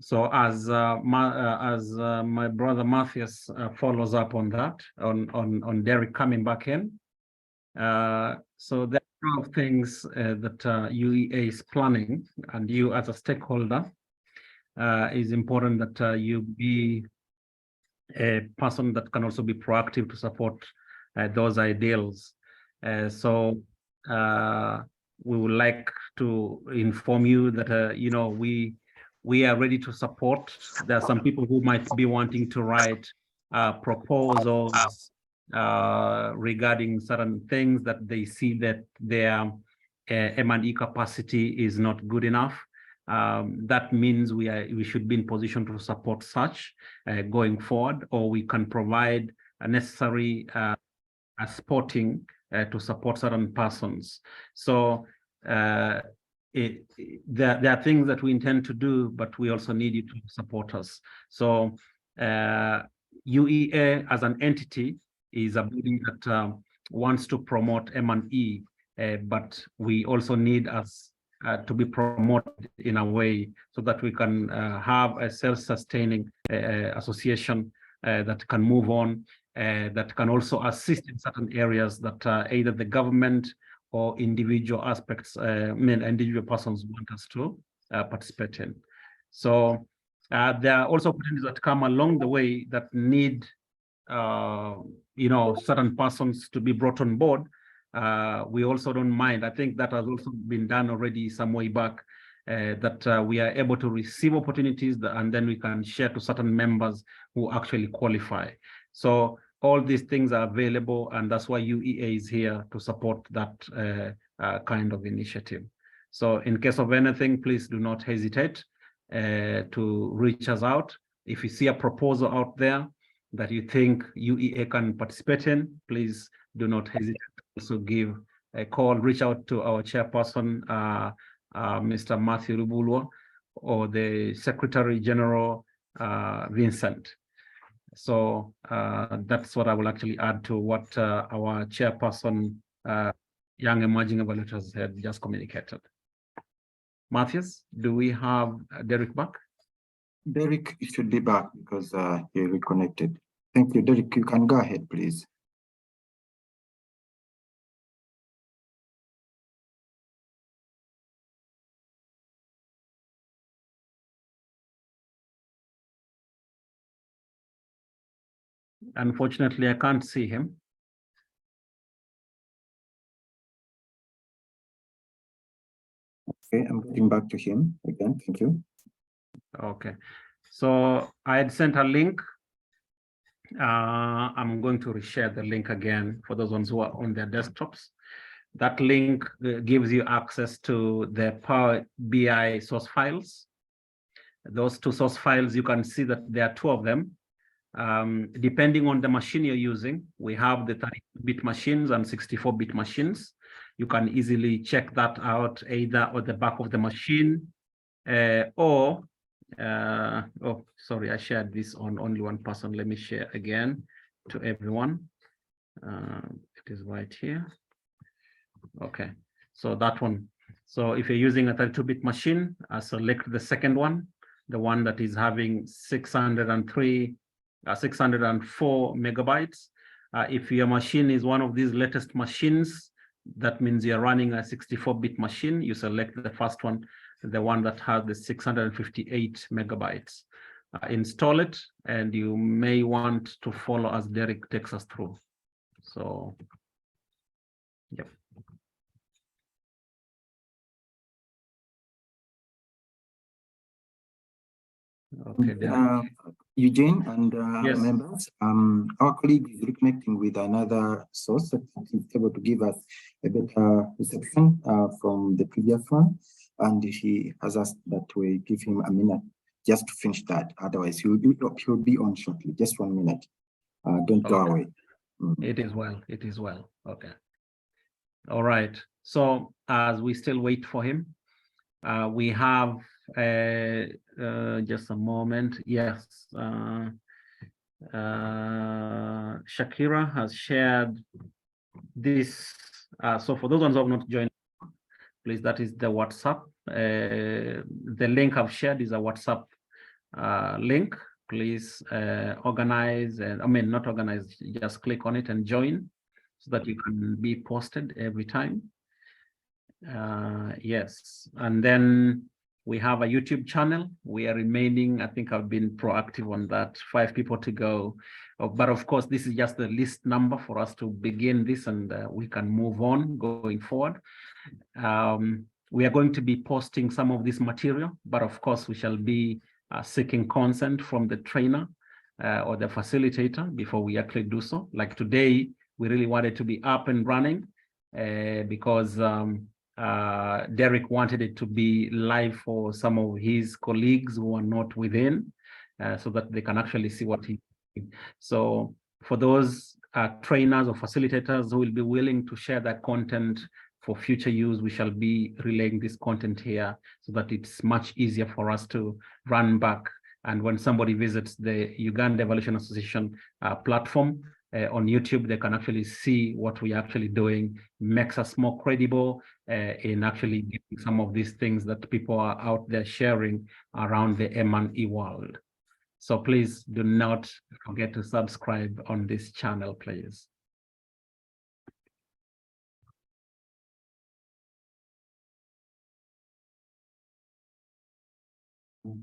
So as my brother Matthias follows up on that, on Derrick coming back in. So there are a lot of things that UEA is planning, and you as a stakeholder, is important that you be a person that can also be proactive to support those ideals. So we would like to inform you that you know, we are ready to support. There are some people who might be wanting to write proposals regarding certain things that they see that their M&E capacity is not good enough. That means we should be in position to support such going forward, or we can provide a necessary supporting to support certain persons. So there are things that we intend to do, but we also need you to support us. So UEA as an entity is a body that wants to promote M&E, but we also need us to be promoted in a way so that we can have a self-sustaining association that can move on, that can also assist in certain areas that either the government or individual aspects, individual persons want us to participate in. So there are also opportunities that come along the way that need, you know, certain persons to be brought on board. We also don't mind. I think that has also been done already some way back, that we are able to receive opportunities and then we can share to certain members who actually qualify. So all these things are available, and that's why UEA is here to support that kind of initiative. So in case of anything, please do not hesitate to reach us out. If you see a proposal out there that you think UEA can participate in, please do not hesitate to also give a call, reach out to our chairperson, Mr. Matthew Rubulwa, or the Secretary General, Vincent. So that's what I will actually add to what our chairperson, Young Emerging Evaluators, had just communicated. Matthias, do we have Derrick back? Derrick should be back because he reconnected. Thank you, Derrick. You can go ahead, please. Unfortunately, I can't see him. Okay, I'm getting back to him again. Thank you. Okay, so I had sent a link. I'm going to reshare the link again for those ones who are on their desktops. That link gives you access to the Power BI source files. Those two source files, you can see that there are two of them. Depending on the machine you're using, we have the 32-bit machines and 64-bit machines. You can easily check that out either on the back of the machine or, oh, sorry, I shared this on only one person. Let me share again to everyone. It is right here. Okay, so that one. So if you're using a 32-bit machine, select the second one, the one that is having 604 megabytes. If your machine is one of these latest machines, that means you're running a 64-bit machine, you select the first one, the one that has the 658 megabytes. Install it, and you may want to follow as Derrick takes us through. So, yep. Okay, Eugene and Yes. members, our colleague is reconnecting with another source that is able to give us a better reception from the previous one, and he has asked that we give him a minute just to finish that. Otherwise, he'll be on shortly. Just 1 minute. Don't go away. It is well. It is well. Okay. All right. So as we still wait for him, we have just a moment. Yes. Shakira has shared this. So for those ones who have not joined, please, that is the WhatsApp. The link I've shared is a WhatsApp link. Please organize, and I mean, not organize, just click on it and join so that you can be posted every time. Yes, and then we have a YouTube channel. We are remaining, I think I've been proactive on that, 5 people to go. But of course, this is just the list number for us to begin this, and we can move on going forward. We are going to be posting some of this material, but of course, we shall be seeking consent from the trainer or the facilitator before we actually do so. Like today, we really wanted to be up and running because Derrick wanted it to be live for some of his colleagues who are not within, so that they can actually see what he's doing. So for those trainers or facilitators who will be willing to share that content for future use, we shall be relaying this content here so that it's much easier for us to run back. And when somebody visits the Uganda Evaluation Association platform on YouTube, they can actually see what we're actually doing, makes us more credible in actually giving some of these things that people are out there sharing around the M&E world. So please do not forget to subscribe on this channel, please.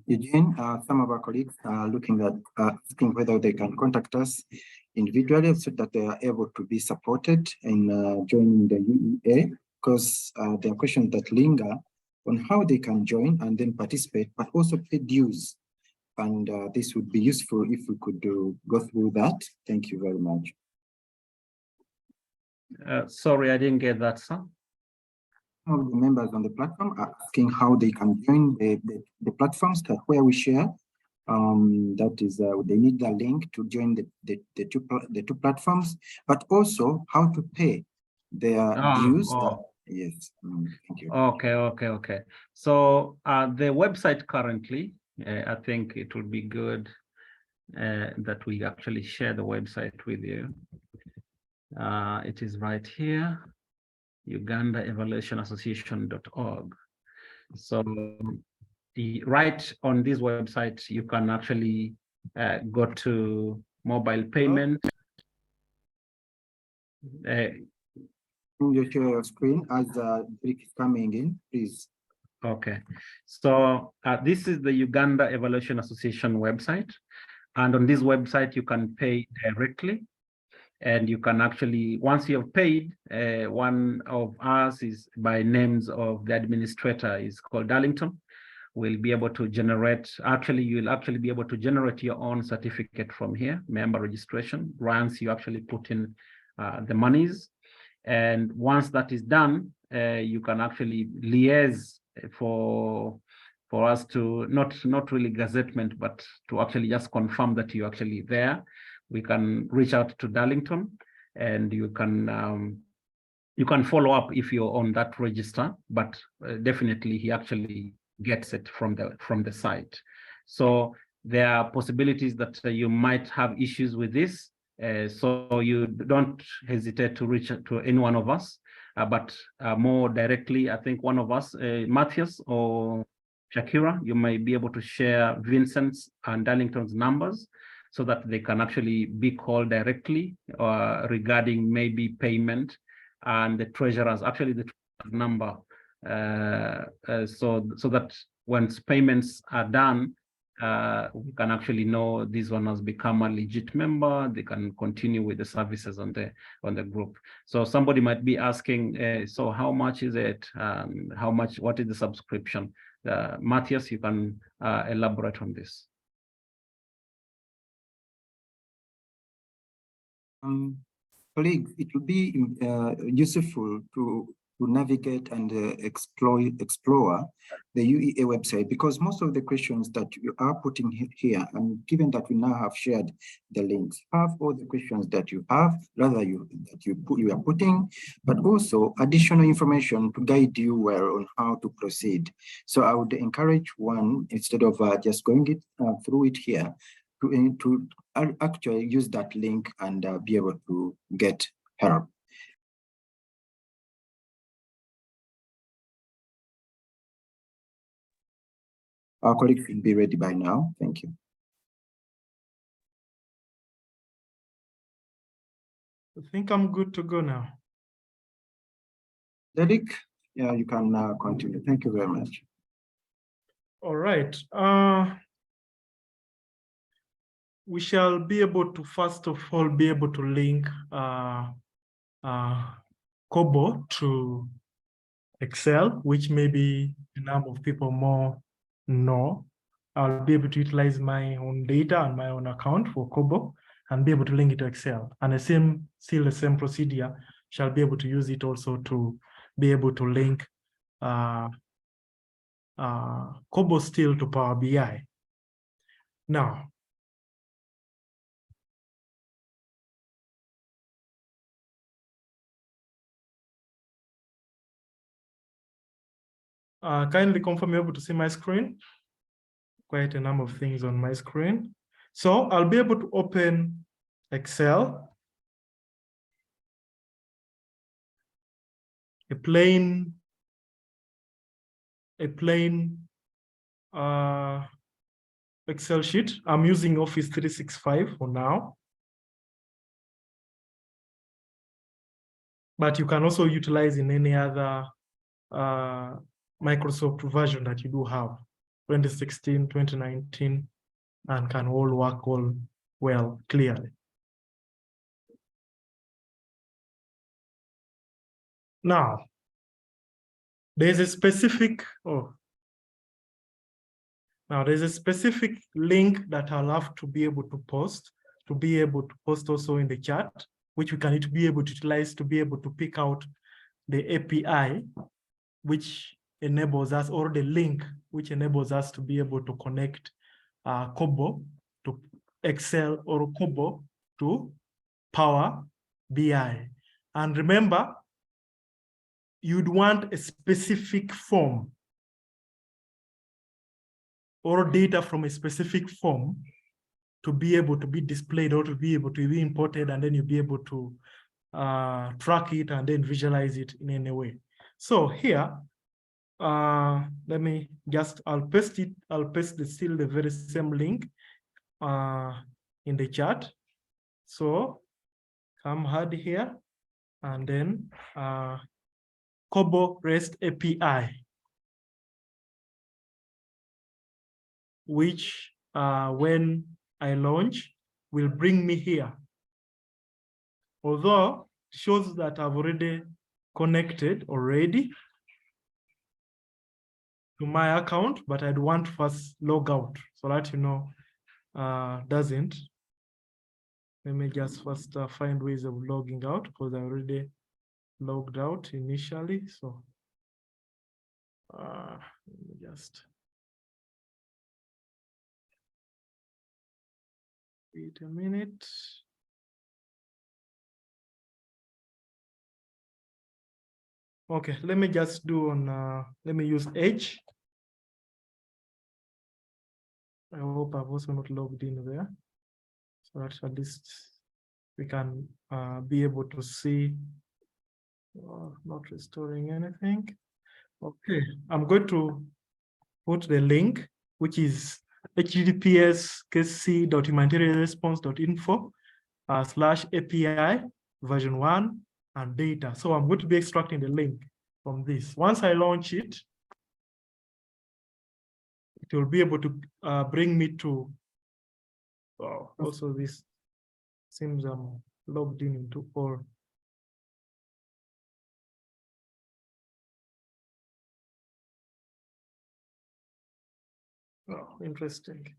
Eugene, some of our colleagues are looking at asking whether they can contact us individually so that they are able to be supported in joining the UEA, because there are questions that linger on how they can join and then participate, but also pay dues. And this would be useful if we could go through that. Thank you very much. Sorry, I didn't get that, sir. Some of the members on the platform are asking how they can join the platforms where we share. That is, they need the link to join the two platforms, but also how to pay their dues. Yes, thank you. Okay. So the website currently, I think it would be good that we actually share the website with you. It is right here. ugandaevaluationassociation.org. So right on this website, you can actually go to mobile payment. You share your screen as Derrick is coming in, please. Okay, so this is the Uganda Evaluation Association website. And on this website, you can pay directly. And you can actually, once you have paid, one of us is by names of the administrator is called Darlington. We'll be able to generate, you'll actually be able to generate your own certificate from here, member registration, once you actually put in the monies. And once that is done, you can actually liaise for us to, not really gazettement, but to actually just confirm that you're actually there. We can reach out to Darlington, and you can follow up if you're on that register, but definitely he actually gets it from the site. So there are possibilities that you might have issues with this, so you don't hesitate to reach out to any one of us. but more directly, I think one of us, Matthias or Shakira, you may be able to share Vincent's and Darlington's numbers so that they can actually be called directly regarding maybe payment, and the treasurer's actually the number, so that when payments are done, we can actually know this one has become a legit member. They can continue with the services on the group. So somebody might be asking, so how much is it? What is the subscription? Matthias, you can elaborate on this. Colleagues, it will be useful to navigate and explore the UEA website, because most of the questions that you are putting here, and given that we now have shared the links, have all the questions that you have, you are putting, but also additional information to guide you well on how to proceed. So I would encourage one, instead of just going through it here, to actually use that link and be able to get help. Our colleagues should be ready by now. Thank you. I think I'm good to go now. Derrick, yeah, you can continue. Thank you very much. All right. We shall be able to, first of all, be able to link Kobo to Excel, which maybe a number of people more know. I'll be able to utilize my own data and my own account for Kobo and be able to link it to Excel. And still the same procedure, shall be able to use it also to be able to link Kobo still to Power BI. Now, kindly confirm you're able to see my screen. Quite a number of things on my screen. So I'll be able to open Excel, a plain Excel sheet. I'm using Office 365 for now, but you can also utilize in any other Microsoft version that you do have, 2016, 2019, and can all work all well, clearly. Now, there's a specific, link that I'll have to be able to post also in the chat, which we can be able to utilize to be able to pick out the API, which enables us, or the link, which enables us to be able to connect Kobo to Excel or Kobo to Power BI. And remember, you'd want a specific form or data from a specific form to be able to be displayed or to be able to be imported, and then you'll be able to track it and then visualize it in any way. So here, let me just, I'll paste still the very same link in the chat. So come ahead here, and then Kobo REST API, which when I launch will bring me here. Although it shows that I've already connected already to my account, but I'd want to first log out so that doesn't. Let me just first find ways of logging out, because I already logged out initially. So let me just wait a minute. Okay, let me just do on, let me use Edge. I hope I've also not logged in there, so that at least we can be able to see Not restoring anything. Okay, I'm going to put the link, which is https://humanitarianresponse.info/API version 1 and data. So I'm going to be extracting the link from this. Once I launch it, it will be able to bring me to, also this seems I'm logged in into all. Oh, interesting.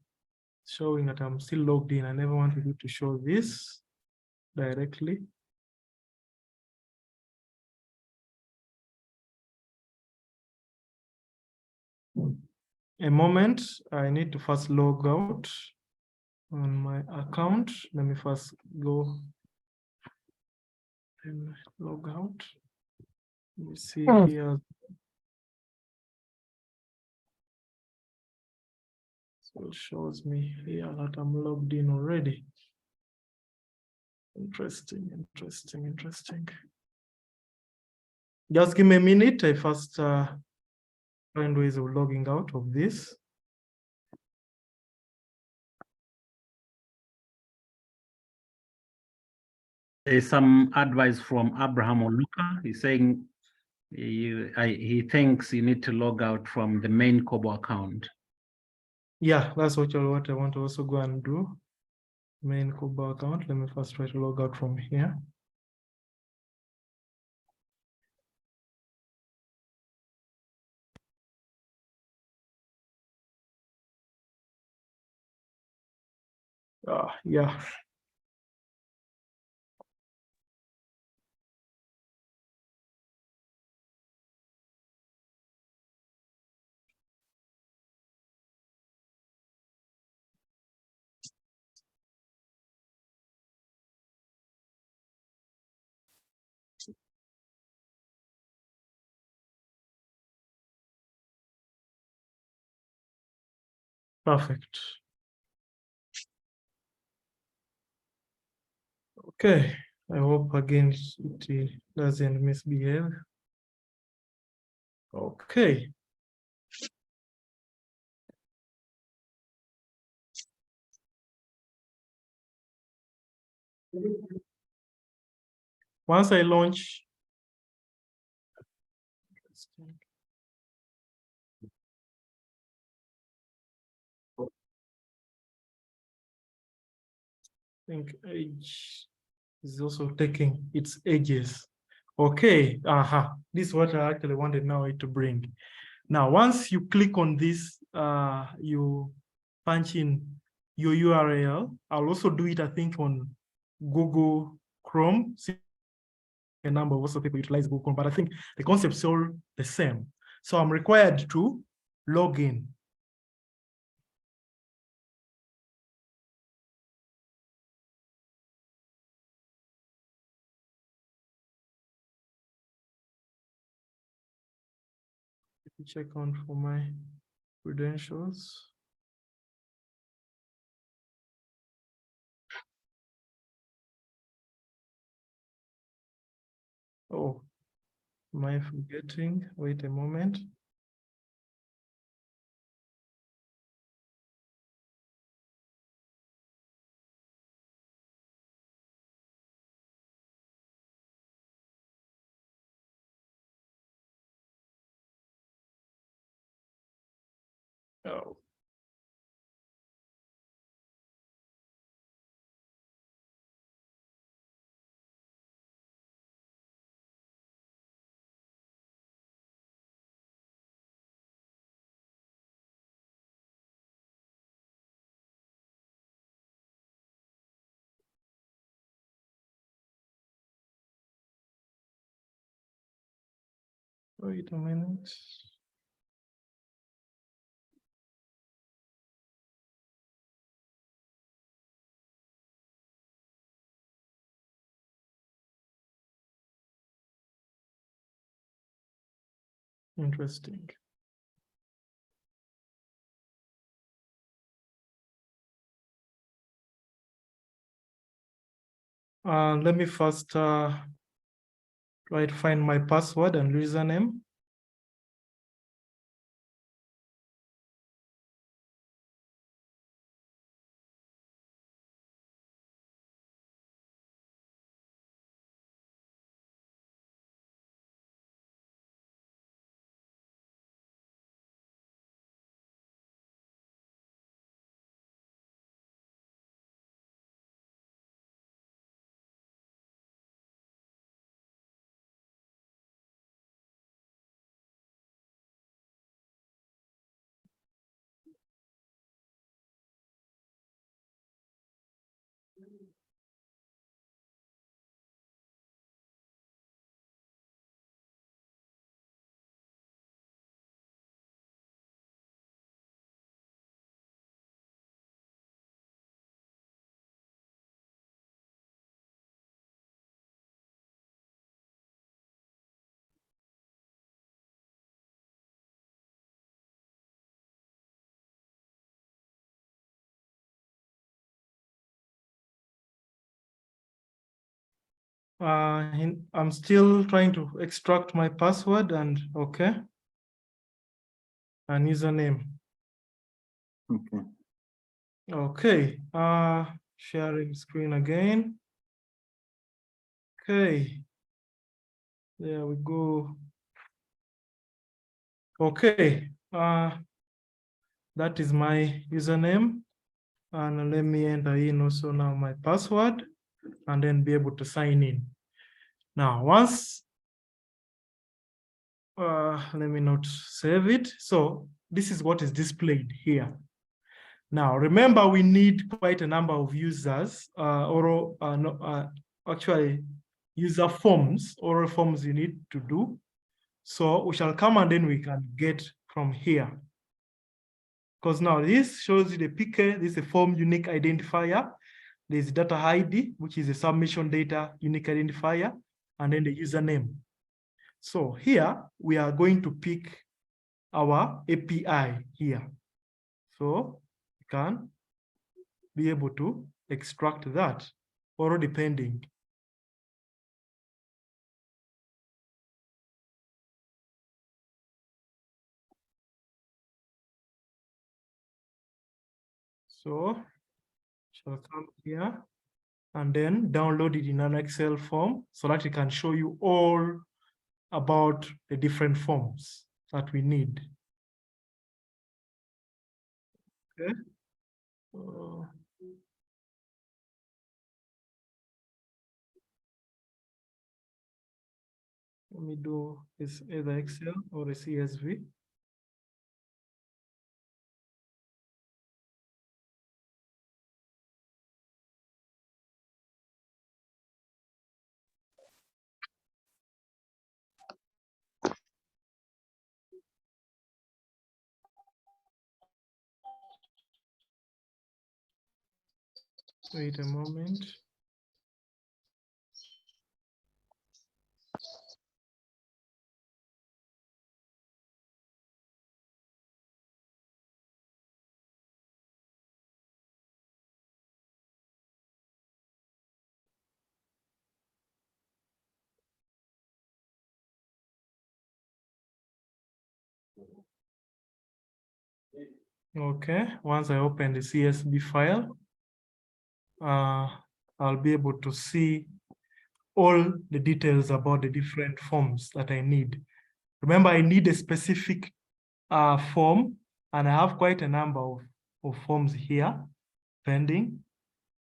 Showing that I'm still logged in. I never wanted you to show this directly. A moment, I need to first log out on my account. Let me first go and log out. Let me see here. So it shows me here that I'm logged in already. Interesting, interesting, interesting. Just give me a minute. I first find ways of logging out of this. There's some advice from Abraham Oluka. He's saying he thinks you need to log out from the main Kobo account. Yeah, that's what I want to also go and do. Main Kobo account. Let me first try to log out from here. Yeah. Perfect. Okay, I hope again it doesn't misbehave. Okay. Once I launch, I think age is also taking its edges. Okay, this is what I actually wanted now it to bring. Now, once you click on this, you punch in your URL. I'll also do it, I think, on Google Chrome. A number of also people utilize Google Chrome, but I think the concept's all the same. So I'm required to log in. Check on for my credentials. Oh, am I forgetting? Wait a moment. Oh. Wait a minute. Interesting. Let me first try to find my password and username. I'm still trying to extract my password and okay. And username. Okay. Okay. Sharing screen again. Okay. There we go. Okay. That is my username. And let me enter in also now my password and then be able to sign in. Now, once, let me not save it. So this is what is displayed here. Now, remember, we need quite a number of users, actually user forms, oral forms you need to do. So we shall come and then we can get from here. Because now this shows you the PK, this is a form unique identifier. There's data ID, which is a submission data unique identifier, and then the username. So here we are going to pick our API here. So we can be able to extract that, already pending. So shall come here and then download it in an Excel form so that it can show you all about the different forms that we need. Okay. Let me do this either Excel or a CSV. Wait a moment. Okay, once I open the CSV file, I'll be able to see all the details about the different forms that I need. Remember, I need a specific form, and I have quite a number of forms here pending,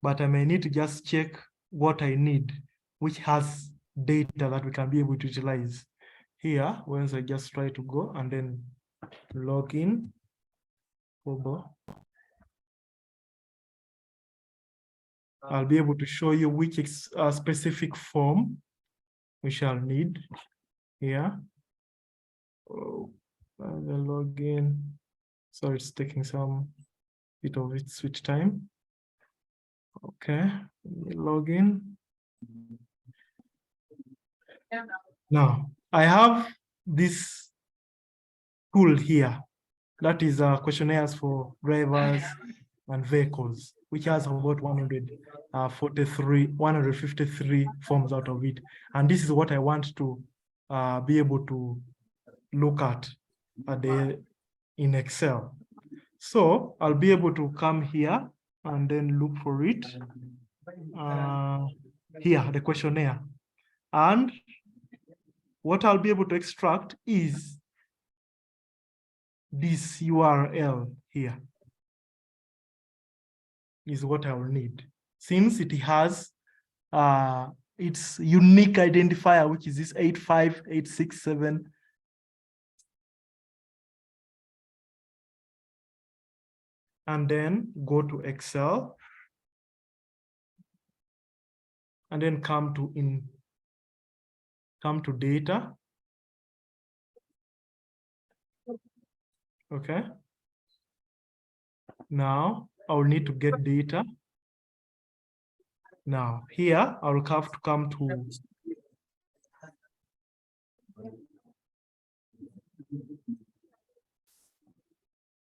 but I may need to just check what I need, which has data that we can be able to utilize. Here, once I just try to go and then log in. I'll be able to show you which specific form we shall need here. Oh, the login. So it's taking some bit of its switch time. Okay, log in. Now, I have this tool here. That is questionnaires for drivers and vehicles. which has about 153 forms out of it. And this is what I want to be able to look at in Excel. So I'll be able to come here and then look for it. Here, the questionnaire. And what I'll be able to extract is this URL here. Is what I will need. Since it has its unique identifier, which is this 85867. And then go to Excel. And then come to data. Okay. Now I will need to get data. Now here I will have to come to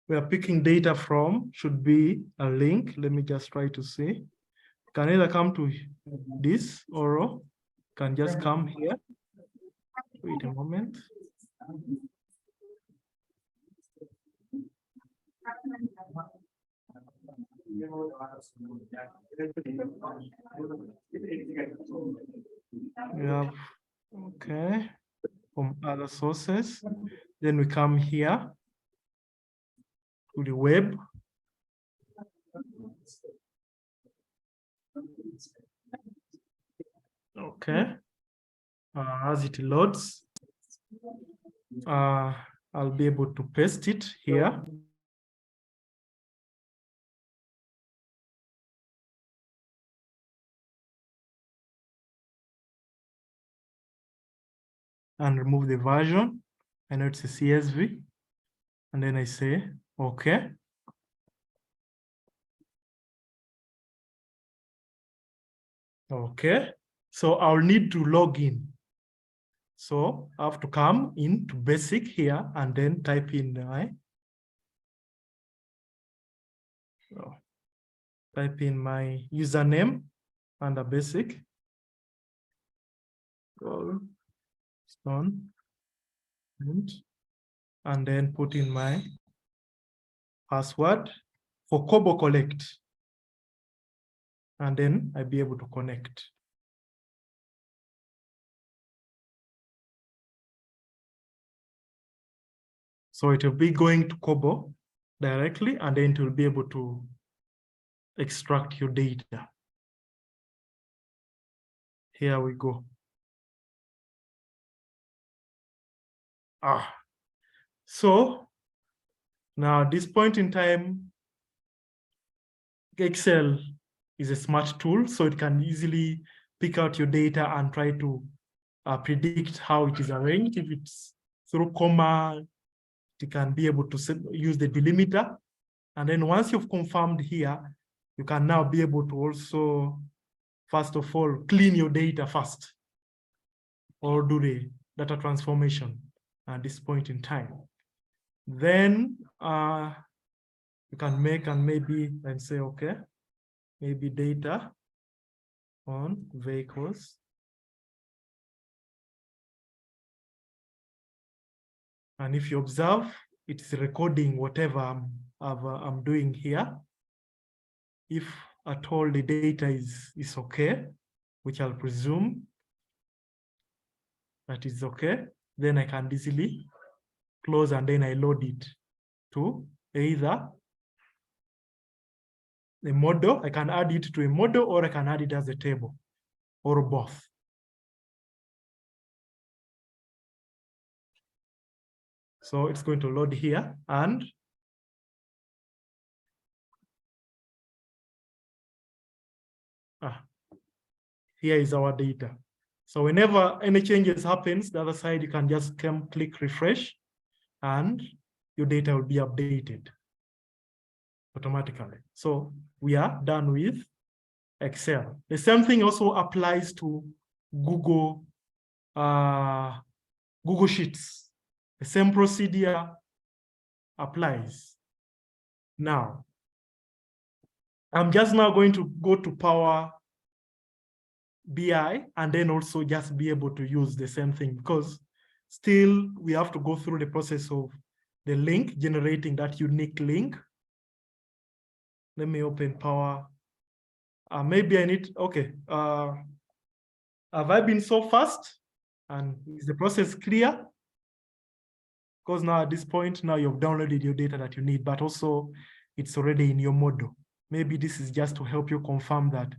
we are picking data from, should be a link. Let me just try to see. Can either come to this or can just come here. Wait a moment. We have, okay, from other sources. Then we come here to the web. Okay. As it loads, I'll be able to paste it here. And remove the version. I know it's a CSV. And then I say, okay. Okay. So I'll need to log in. So I have to come into basic here and then type in my username under basic. Stone. And then put in my password for Kobo Collect. And then I'll be able to connect. So it will be going to Kobo directly, and then it will be able to extract your data. Here we go. So now at this point in time, Excel is a smart tool, so it can easily pick out your data and try to predict how it is arranged. If it's through comma, it can be able to use the delimiter. And then once you've confirmed here, you can now be able to also, first of all, clean your data first or do the data transformation at this point in time. Then you can make and say, okay, maybe data on vehicles. And if you observe, it's recording whatever I'm doing here. If at all the data is okay, which I'll presume that is okay, then I can easily close and then I load it to either a model. I can add it to a model, or I can add it as a table, or both. So it's going to load here, and here is our data. So whenever any changes happens, the other side, you can just click refresh, and your data will be updated automatically. So we are done with Excel. The same thing also applies to Google Sheets. The same procedure applies. Now, I'm just now going to go to Power BI and then also just be able to use the same thing, because still we have to go through the process of the link, generating that unique link. Let me open Power. Maybe I need, okay. Have I been so fast? And is the process clear? Because now at this point, now you've downloaded your data that you need, but also it's already in your model. Maybe this is just to help you confirm that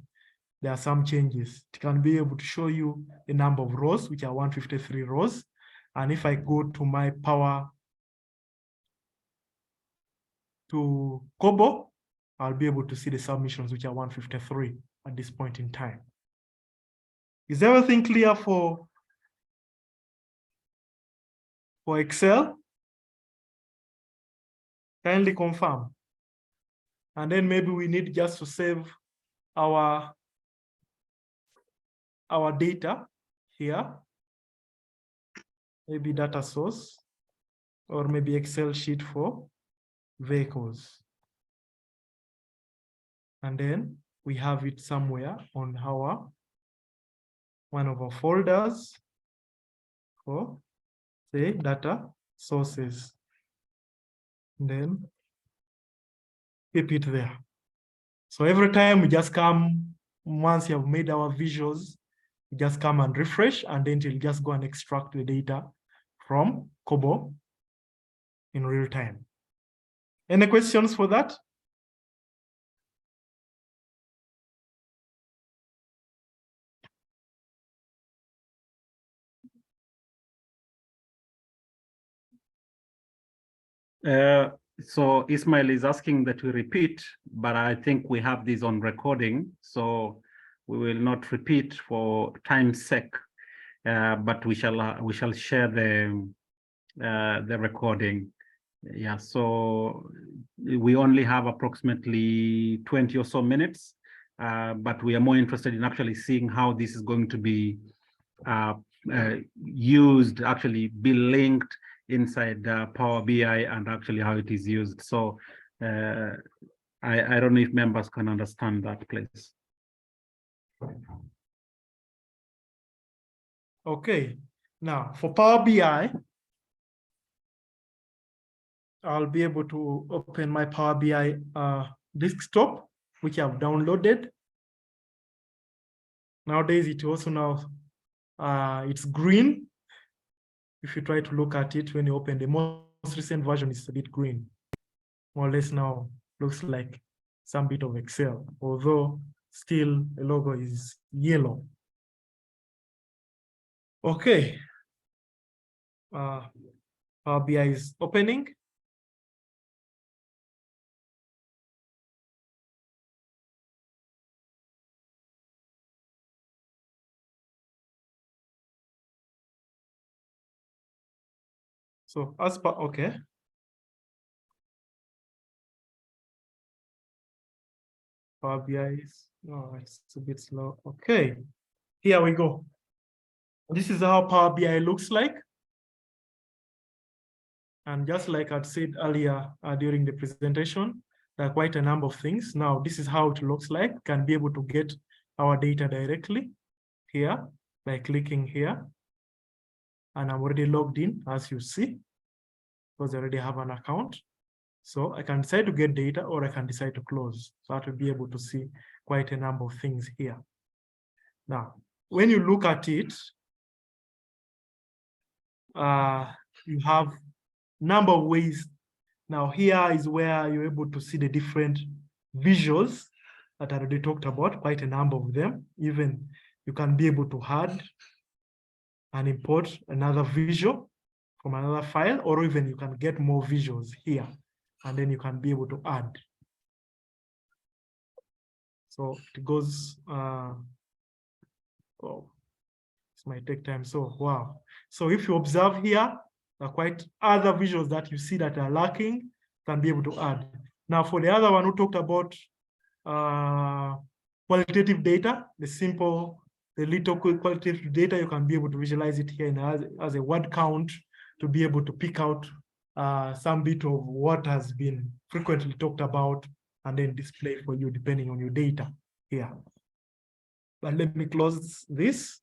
there are some changes. It can be able to show you the number of rows, which are 153 rows. And if I go to my Power to Kobo, I'll be able to see the submissions, which are 153 at this point in time. Is everything clear for Excel? Kindly confirm. And then maybe we need just to save our data here. Maybe data source, or maybe Excel sheet for vehicles. And then we have it somewhere on one of our folders for, say, data sources. And then keep it there. So every time we just come, once you have made our visuals, you just come and refresh, and then you'll just go and extract the data from Kobo in real time. Any questions for that? So Ismail is asking that we repeat, but I think we have this on recording, so we will not repeat for time's sake. But we shall share the recording. Yeah. So we only have approximately 20 or so minutes, but we are more interested in actually seeing how this is going to be used, actually be linked inside Power BI, and actually how it is used. So I don't know if members can understand that, please. Okay, now for Power BI, I'll be able to open my Power BI desktop, which I've downloaded. Nowadays, it also now, it's green. If you try to look at it, when you open the most recent version, it's a bit green. More or less now looks like some bit of Excel, although still the logo is yellow. Okay. Power BI is opening. So as per, okay. Power BI is, oh, it's a bit slow. Okay, here we go. This is how Power BI looks like. And just like I'd said earlier during the presentation, there are quite a number of things. Now, this is how it looks like. Can be able to get our data directly here by clicking here. And I'm already logged in, as you see, because I already have an account. So I can decide to get data, or I can decide to close. So I will be able to see quite a number of things here. Now, when you look at it, you have number of ways. Now here is where you're able to see the different visuals that I already talked about, quite a number of them. Even you can be able to add and import another visual from another file, or even you can get more visuals here, and then you can be able to add. So it goes, oh, this might take time. So, wow. So if you observe here, there are quite other visuals that you see that are lacking, can be able to add. Now, for the other one who talked about qualitative data, the little qualitative data, you can be able to visualize it here as a word count to be able to pick out some bit of what has been frequently talked about and then display for you depending on your data here. But let me close this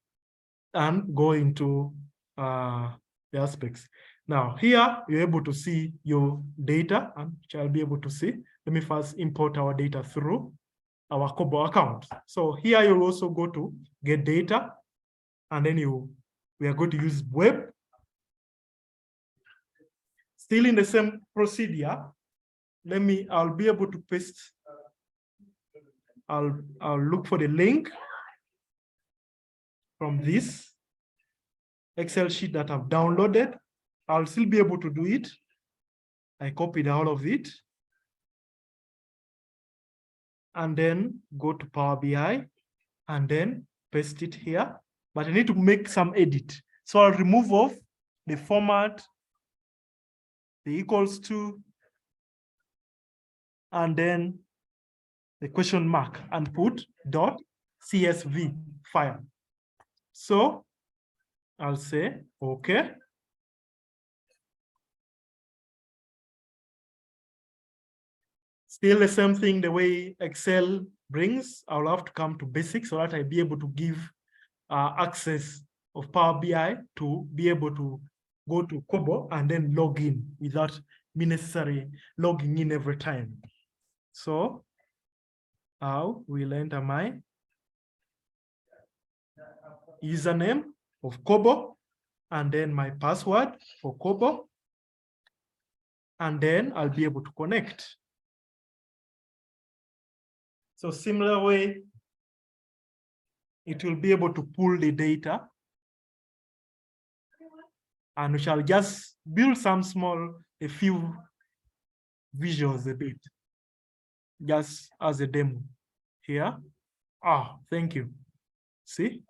and go into the aspects. Now here you're able to see your data, and which I'll be able to see. Let me first import our data through our Kobo account. So here you'll also go to get data, and then we are going to use web. Still in the same procedure, I'll be able to paste. I'll look for the link from this Excel sheet that I've downloaded. I'll still be able to do it. I copied all of it. And then go to Power BI and then paste it here. But I need to make some edit. So I'll remove off the format, the equals to, and then the question mark, and put .csv file. So I'll say, okay. Still the same thing, the way Excel brings, I'll have to come to basics so that I'll be able to give access of Power BI to be able to go to Kobo and then log in without me necessarily logging in every time. So I will enter my username of Kobo and then my password for Kobo, and then I'll be able to connect. So similar way, it will be able to pull the data, and we shall just build a few visuals a bit, just as a demo here. Thank you. See?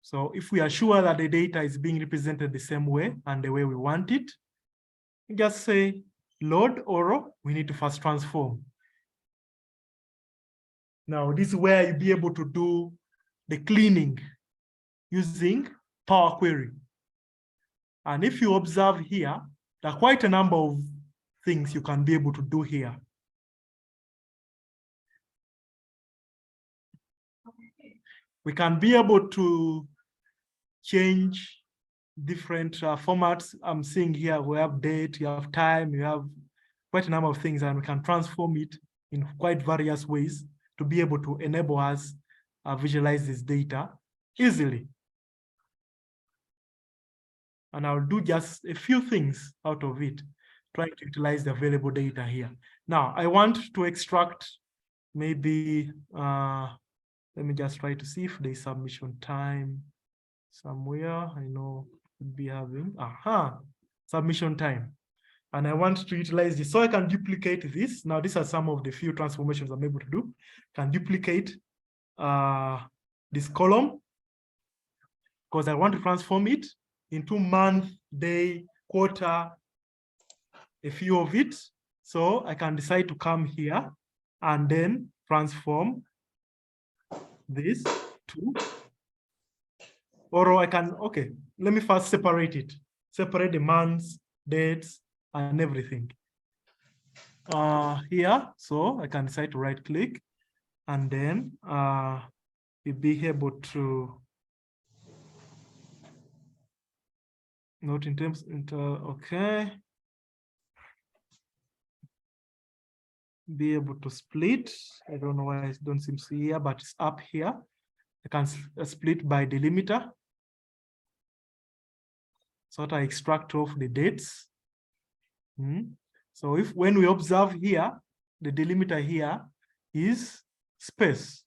So if we are sure that the data is being represented the same way and the way we want it, just say load, or we need to first transform. Now, this is where you'll be able to do the cleaning using Power Query. And if you observe here, there are quite a number of things you can be able to do here. We can be able to change different formats. I'm seeing here we have date, you have time, you have quite a number of things, and we can transform it in quite various ways to be able to enable us visualize this data easily. And I'll do just a few things out of it, trying to utilize the available data here. Now, I want to extract maybe, let me just try to see if there's submission time somewhere. I know we'll be having, submission time. And I want to utilize this, so I can duplicate this. Now, these are some of the few transformations I'm able to do. Can duplicate this column, because I want to transform it into month, day, quarter, a few of it. So I can decide to come here and then transform this to, or I can, okay, let me first separate it. Separate the months, dates, and everything. Here, so I can decide to right click and then we'll be able to, not in terms, okay. Be able to split. I don't know why I don't seem to see here, but it's up here. I can split by delimiter. So that I extract off the dates. So when we observe here, the delimiter here is space.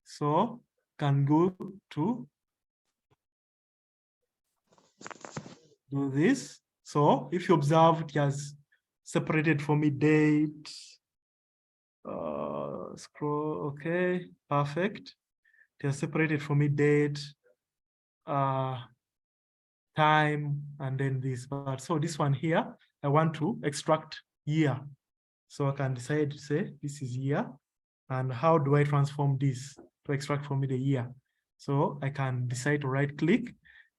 So can go to do this. So if you observe, it has separated for me date, scroll, okay, perfect. It has separated for me date, time, and then this. But so this one here, I want to extract year. So I can decide to say this is year, and how do I transform this to extract for me the year? So I can decide to right click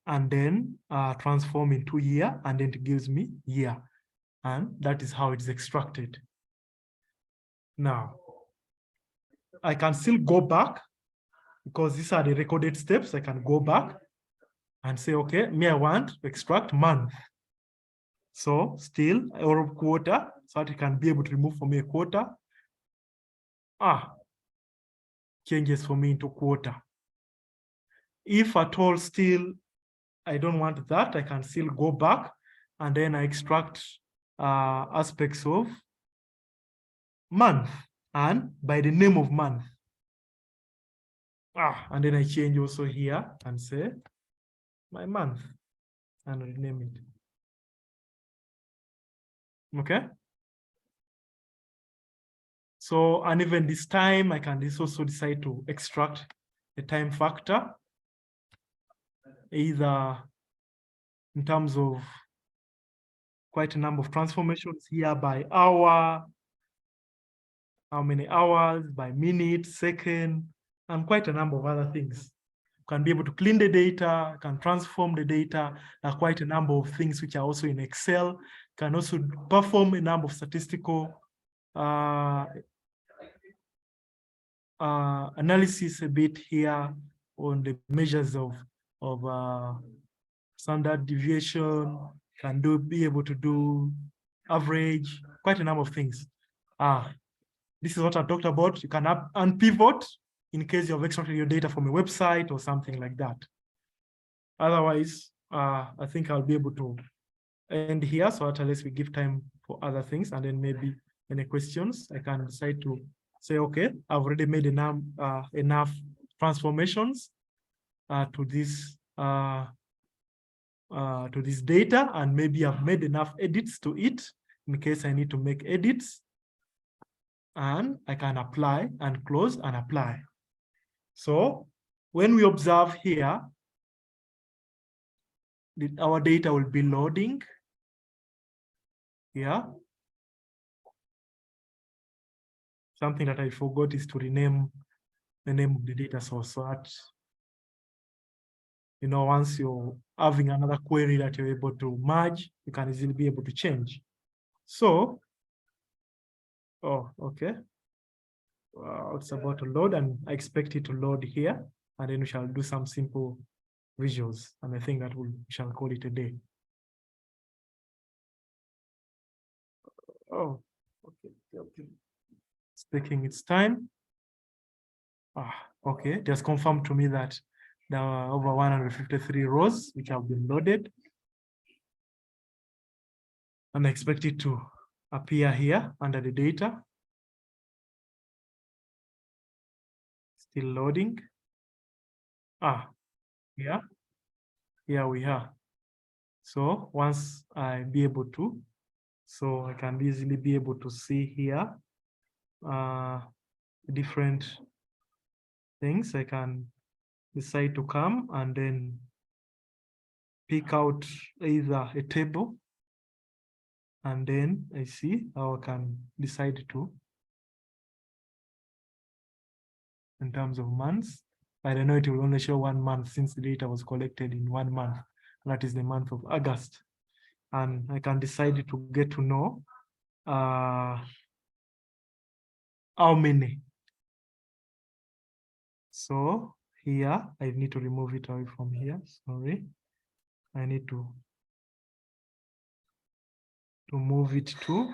and then transform into year, and then it gives me year. And that is how it's extracted. Now, I can still go back because these are the recorded steps. I can go back and say, okay, I want to extract month. So still, or quarter, so that it can be able to remove for me a quarter. Changes for me into quarter. If at all still I don't want that, I can still go back and then I extract aspects of month and by the name of month. And then I change also here and say my month and rename it. Okay. So, and even this time, I can also decide to extract the time factor, either in terms of quite a number of transformations here by hour, how many hours, by minute, second, and quite a number of other things. Can be able to clean the data, can transform the data, quite a number of things which are also in Excel, can also perform a number of statistical analysis a bit here on the measures of standard deviation, can be able to do average, quite a number of things. This is what I talked about. You can unpivot in case you've extracted your data from a website or something like that. Otherwise, I think I'll be able to end here, so at least we give time for other things, and then maybe any questions, I can decide to say, okay, I've already made enough transformations to this data, and maybe I've made enough edits to it in case I need to make edits, and I can apply and close and apply. So when we observe here, our data will be loading here. Something that I forgot is to rename the name of the data source, so that, you know, once you're having another query that you're able to merge, you can easily be able to change. So, okay. It's about to load, and I expect it to load here, and then we shall do some simple visuals, and I think that we shall call it a day. Okay. It's taking its time. Okay, just confirmed to me that there are over 153 rows which have been loaded, and I expect it to appear here under the data. Still loading. Yeah, here we are. So once I be able to, so I can easily be able to see here different things. I can decide to come and then pick out either a table, and then I see how I can decide to, in terms of months. I don't know, it will only show 1 month since the data was collected in 1 month. That is the month of August. And I can decide to get to know how many. So here, I need to remove it away from here. Sorry. I need to move it to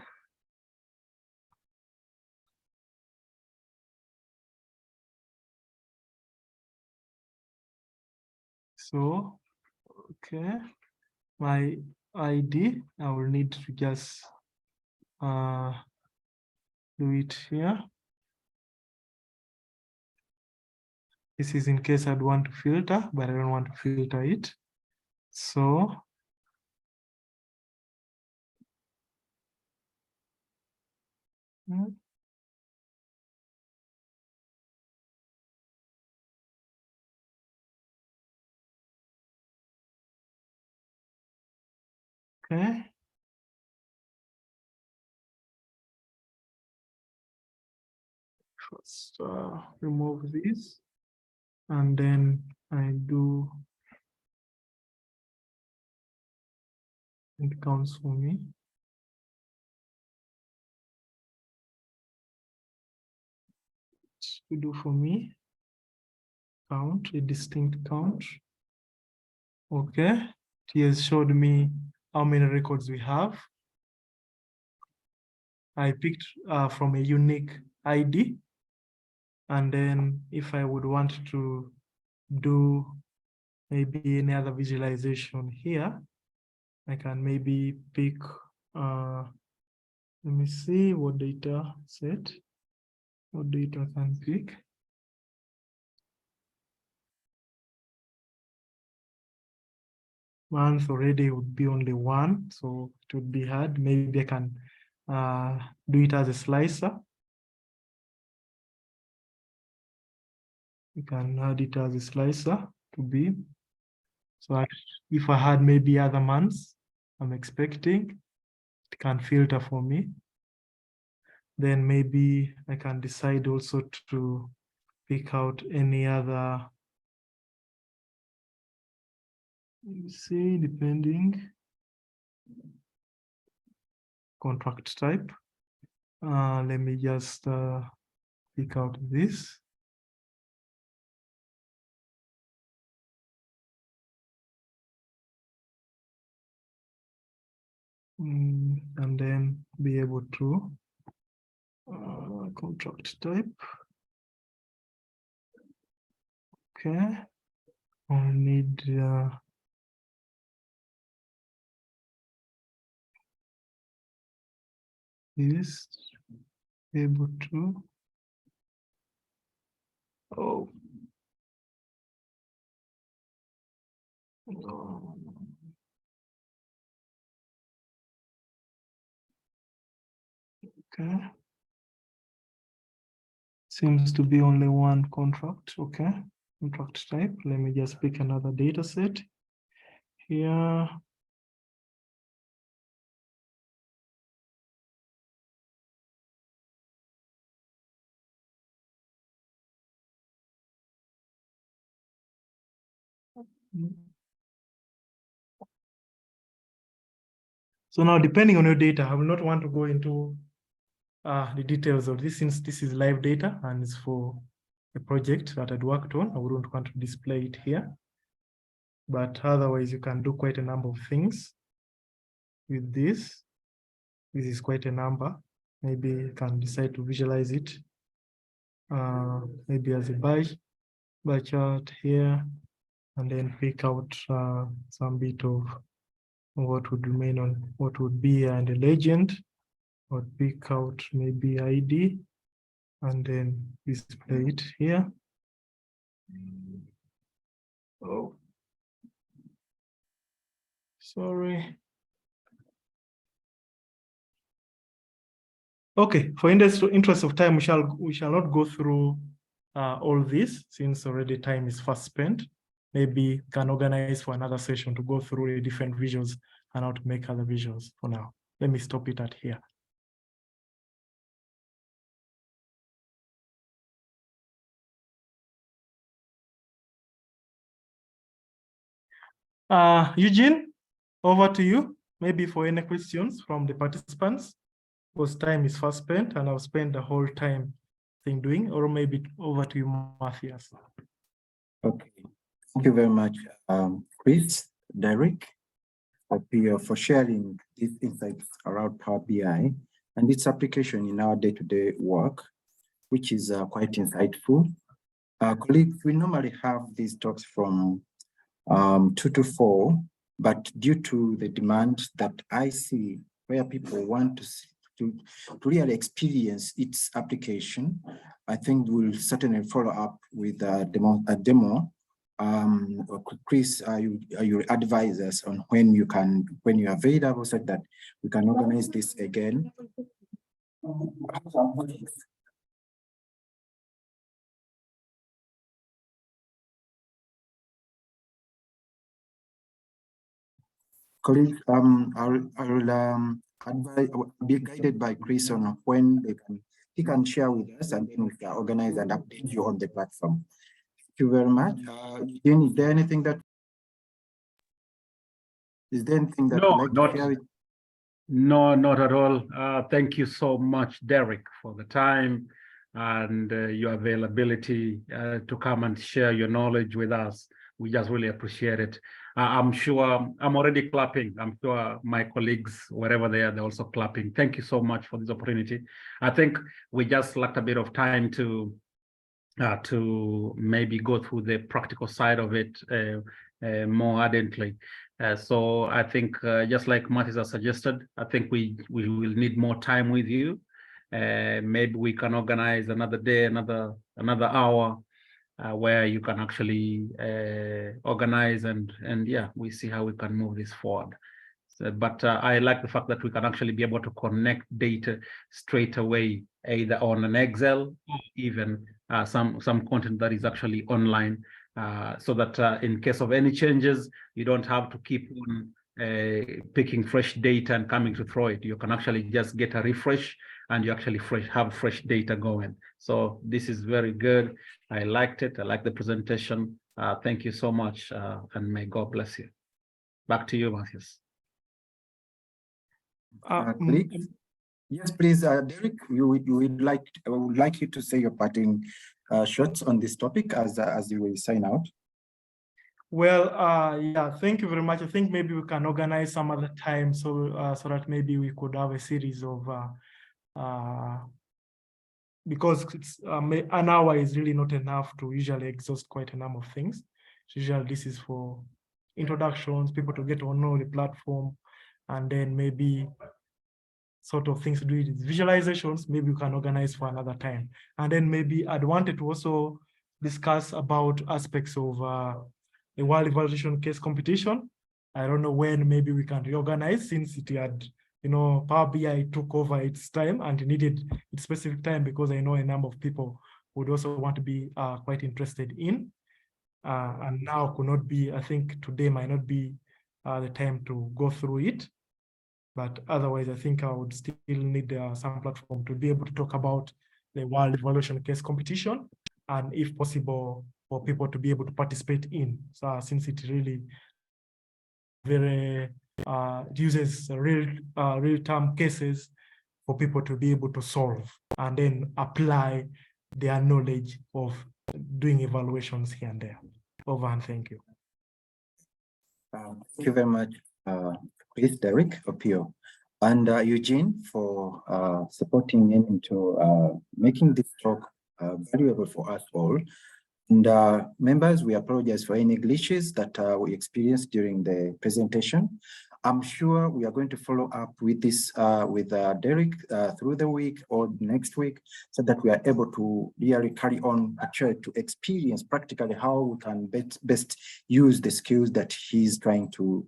so, okay, my ID, I will need to just do it here. This is in case I'd want to filter, but I don't want to filter it. So okay. First, remove this, and then I do It counts for me. To do for me, count, a distinct count. Okay, it has showed me how many records we have. I picked from a unique ID. And then if I would want to do maybe any other visualization here, I can maybe pick, let me see what data set, what data I can pick. Month already would be only one, so it would be hard. Maybe I can do it as a slicer. You can add it as a slicer to be. So if I had maybe other months I'm expecting, it can filter for me. Then maybe I can decide also to pick out any other, you see, depending contract type. Let me just pick out this. And then be able to contract type. Okay, I'll need this, able to, oh. Okay. Seems to be only one contract. Okay, contract type. Let me just pick another data set here. So now, depending on your data, I will not want to go into the details of this, since this is live data and it's for a project that I'd worked on. I wouldn't want to display it here. But otherwise, you can do quite a number of things with this. This is quite a number. Maybe you can decide to visualize it, maybe as a bar chart here, and then pick out some bit of what would remain on what would be and a legend, or pick out maybe ID and then display it here. Oh, sorry. Okay, for interest of time, we shall not go through all this, since already time is fast spent. Maybe we can organize for another session to go through the different visuals and how to make other visuals. For now, let me stop it at here. Eugene, over to you, maybe for any questions from the participants, because time is fast spent and I'll spend the whole time doing, or maybe over to you, Matthias. Okay, thank you very much, Chris, Derrick Opio, for sharing these insights around Power BI and its application in our day-to-day work, which is quite insightful. Colleagues, we normally have these talks from 2 to 4, but due to the demand that I see, where people want to see, to really experience its application, I think we'll certainly follow up with a demo. Chris, you advise us on when you're available, so that we can organize this again. Colleagues, I'll be guided by Chris on when he can share with us, and then we can organize and update you on the platform. Thank you very much. Jane, is there anything that Is there anything that No, you'd like not, to share with? no, not at all. Thank you so much, Derrick, for the time and your availability to come and share your knowledge with us. We just really appreciate it. I'm sure I'm already clapping. I'm sure my colleagues, wherever they are, they're also clapping. Thank you so much for this opportunity. I think we just lacked a bit of time to maybe go through the practical side of it more ardently. So I think just like Martis has suggested, I think we will need more time with you. Maybe we can organize another day, another hour where you can actually organize and yeah, we see how we can move this forward. So, but I like the fact that we can actually be able to connect data straight away, either on an Excel or even some content that is actually online, so that in case of any changes, you don't have to keep on picking fresh data and coming to throw it. You can actually just get a refresh and you actually have fresh data going. So this is very good. I liked it. I like the presentation. Thank you so much, and may God bless you. Back to you, Matthias. Yes, please, Derrick. I would like you to say your parting shots on this topic as you will sign out. Well, yeah, thank you very much. I think maybe we can organize some other time so so that maybe we could have a series of because it's, an hour is really not enough to usually exhaust quite a number of things. So usually this is for introductions, people to get to know the platform, and then maybe sort of things to do with visualizations, maybe we can organize for another time. And then maybe I'd wanted to also discuss about aspects of the World Evaluation Case Competition. I don't know when maybe we can reorganize, since it had, you know, Power BI took over its time and needed its specific time, because I know a number of people would also want to be quite interested in. And now could not be, I think today might not be the time to go through it. But otherwise, I think I would still need some platform to be able to talk about the World Evaluation Case Competition, and if possible, for people to be able to participate in. So since it really very uses real-time cases for people to be able to solve and then apply their knowledge of doing evaluations here and there. Over and thank you. Thank you very much, Chris, Derrick Opio, and Eugene for supporting me into making this talk valuable for us all. And members, we apologize for any glitches that we experienced during the presentation. I'm sure we are going to follow up with this with Derrick through the week or next week, so that we are able to really carry on actually to experience practically how we can best use the skills that he's trying to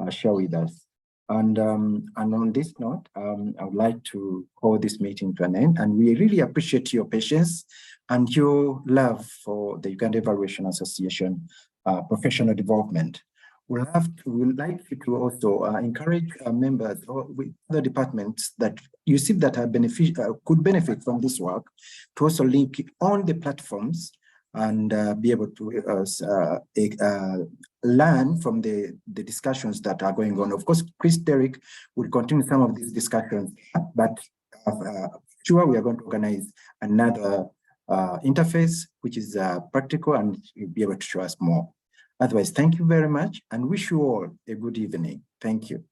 share with us. And on this note, I would like to call this meeting to an end, and we really appreciate your patience and your love for the Uganda Evaluation Association professional development. We'd like you to also encourage members or with other departments that you see that are could benefit from this work to also link on the platforms and be able to learn from the discussions that are going on. Of course, Chris, Derrick will continue some of these discussions, but sure we are going to organize another interface which is practical, and you'll be able to show us more. Otherwise, thank you very much and wish you all a good evening. Thank you.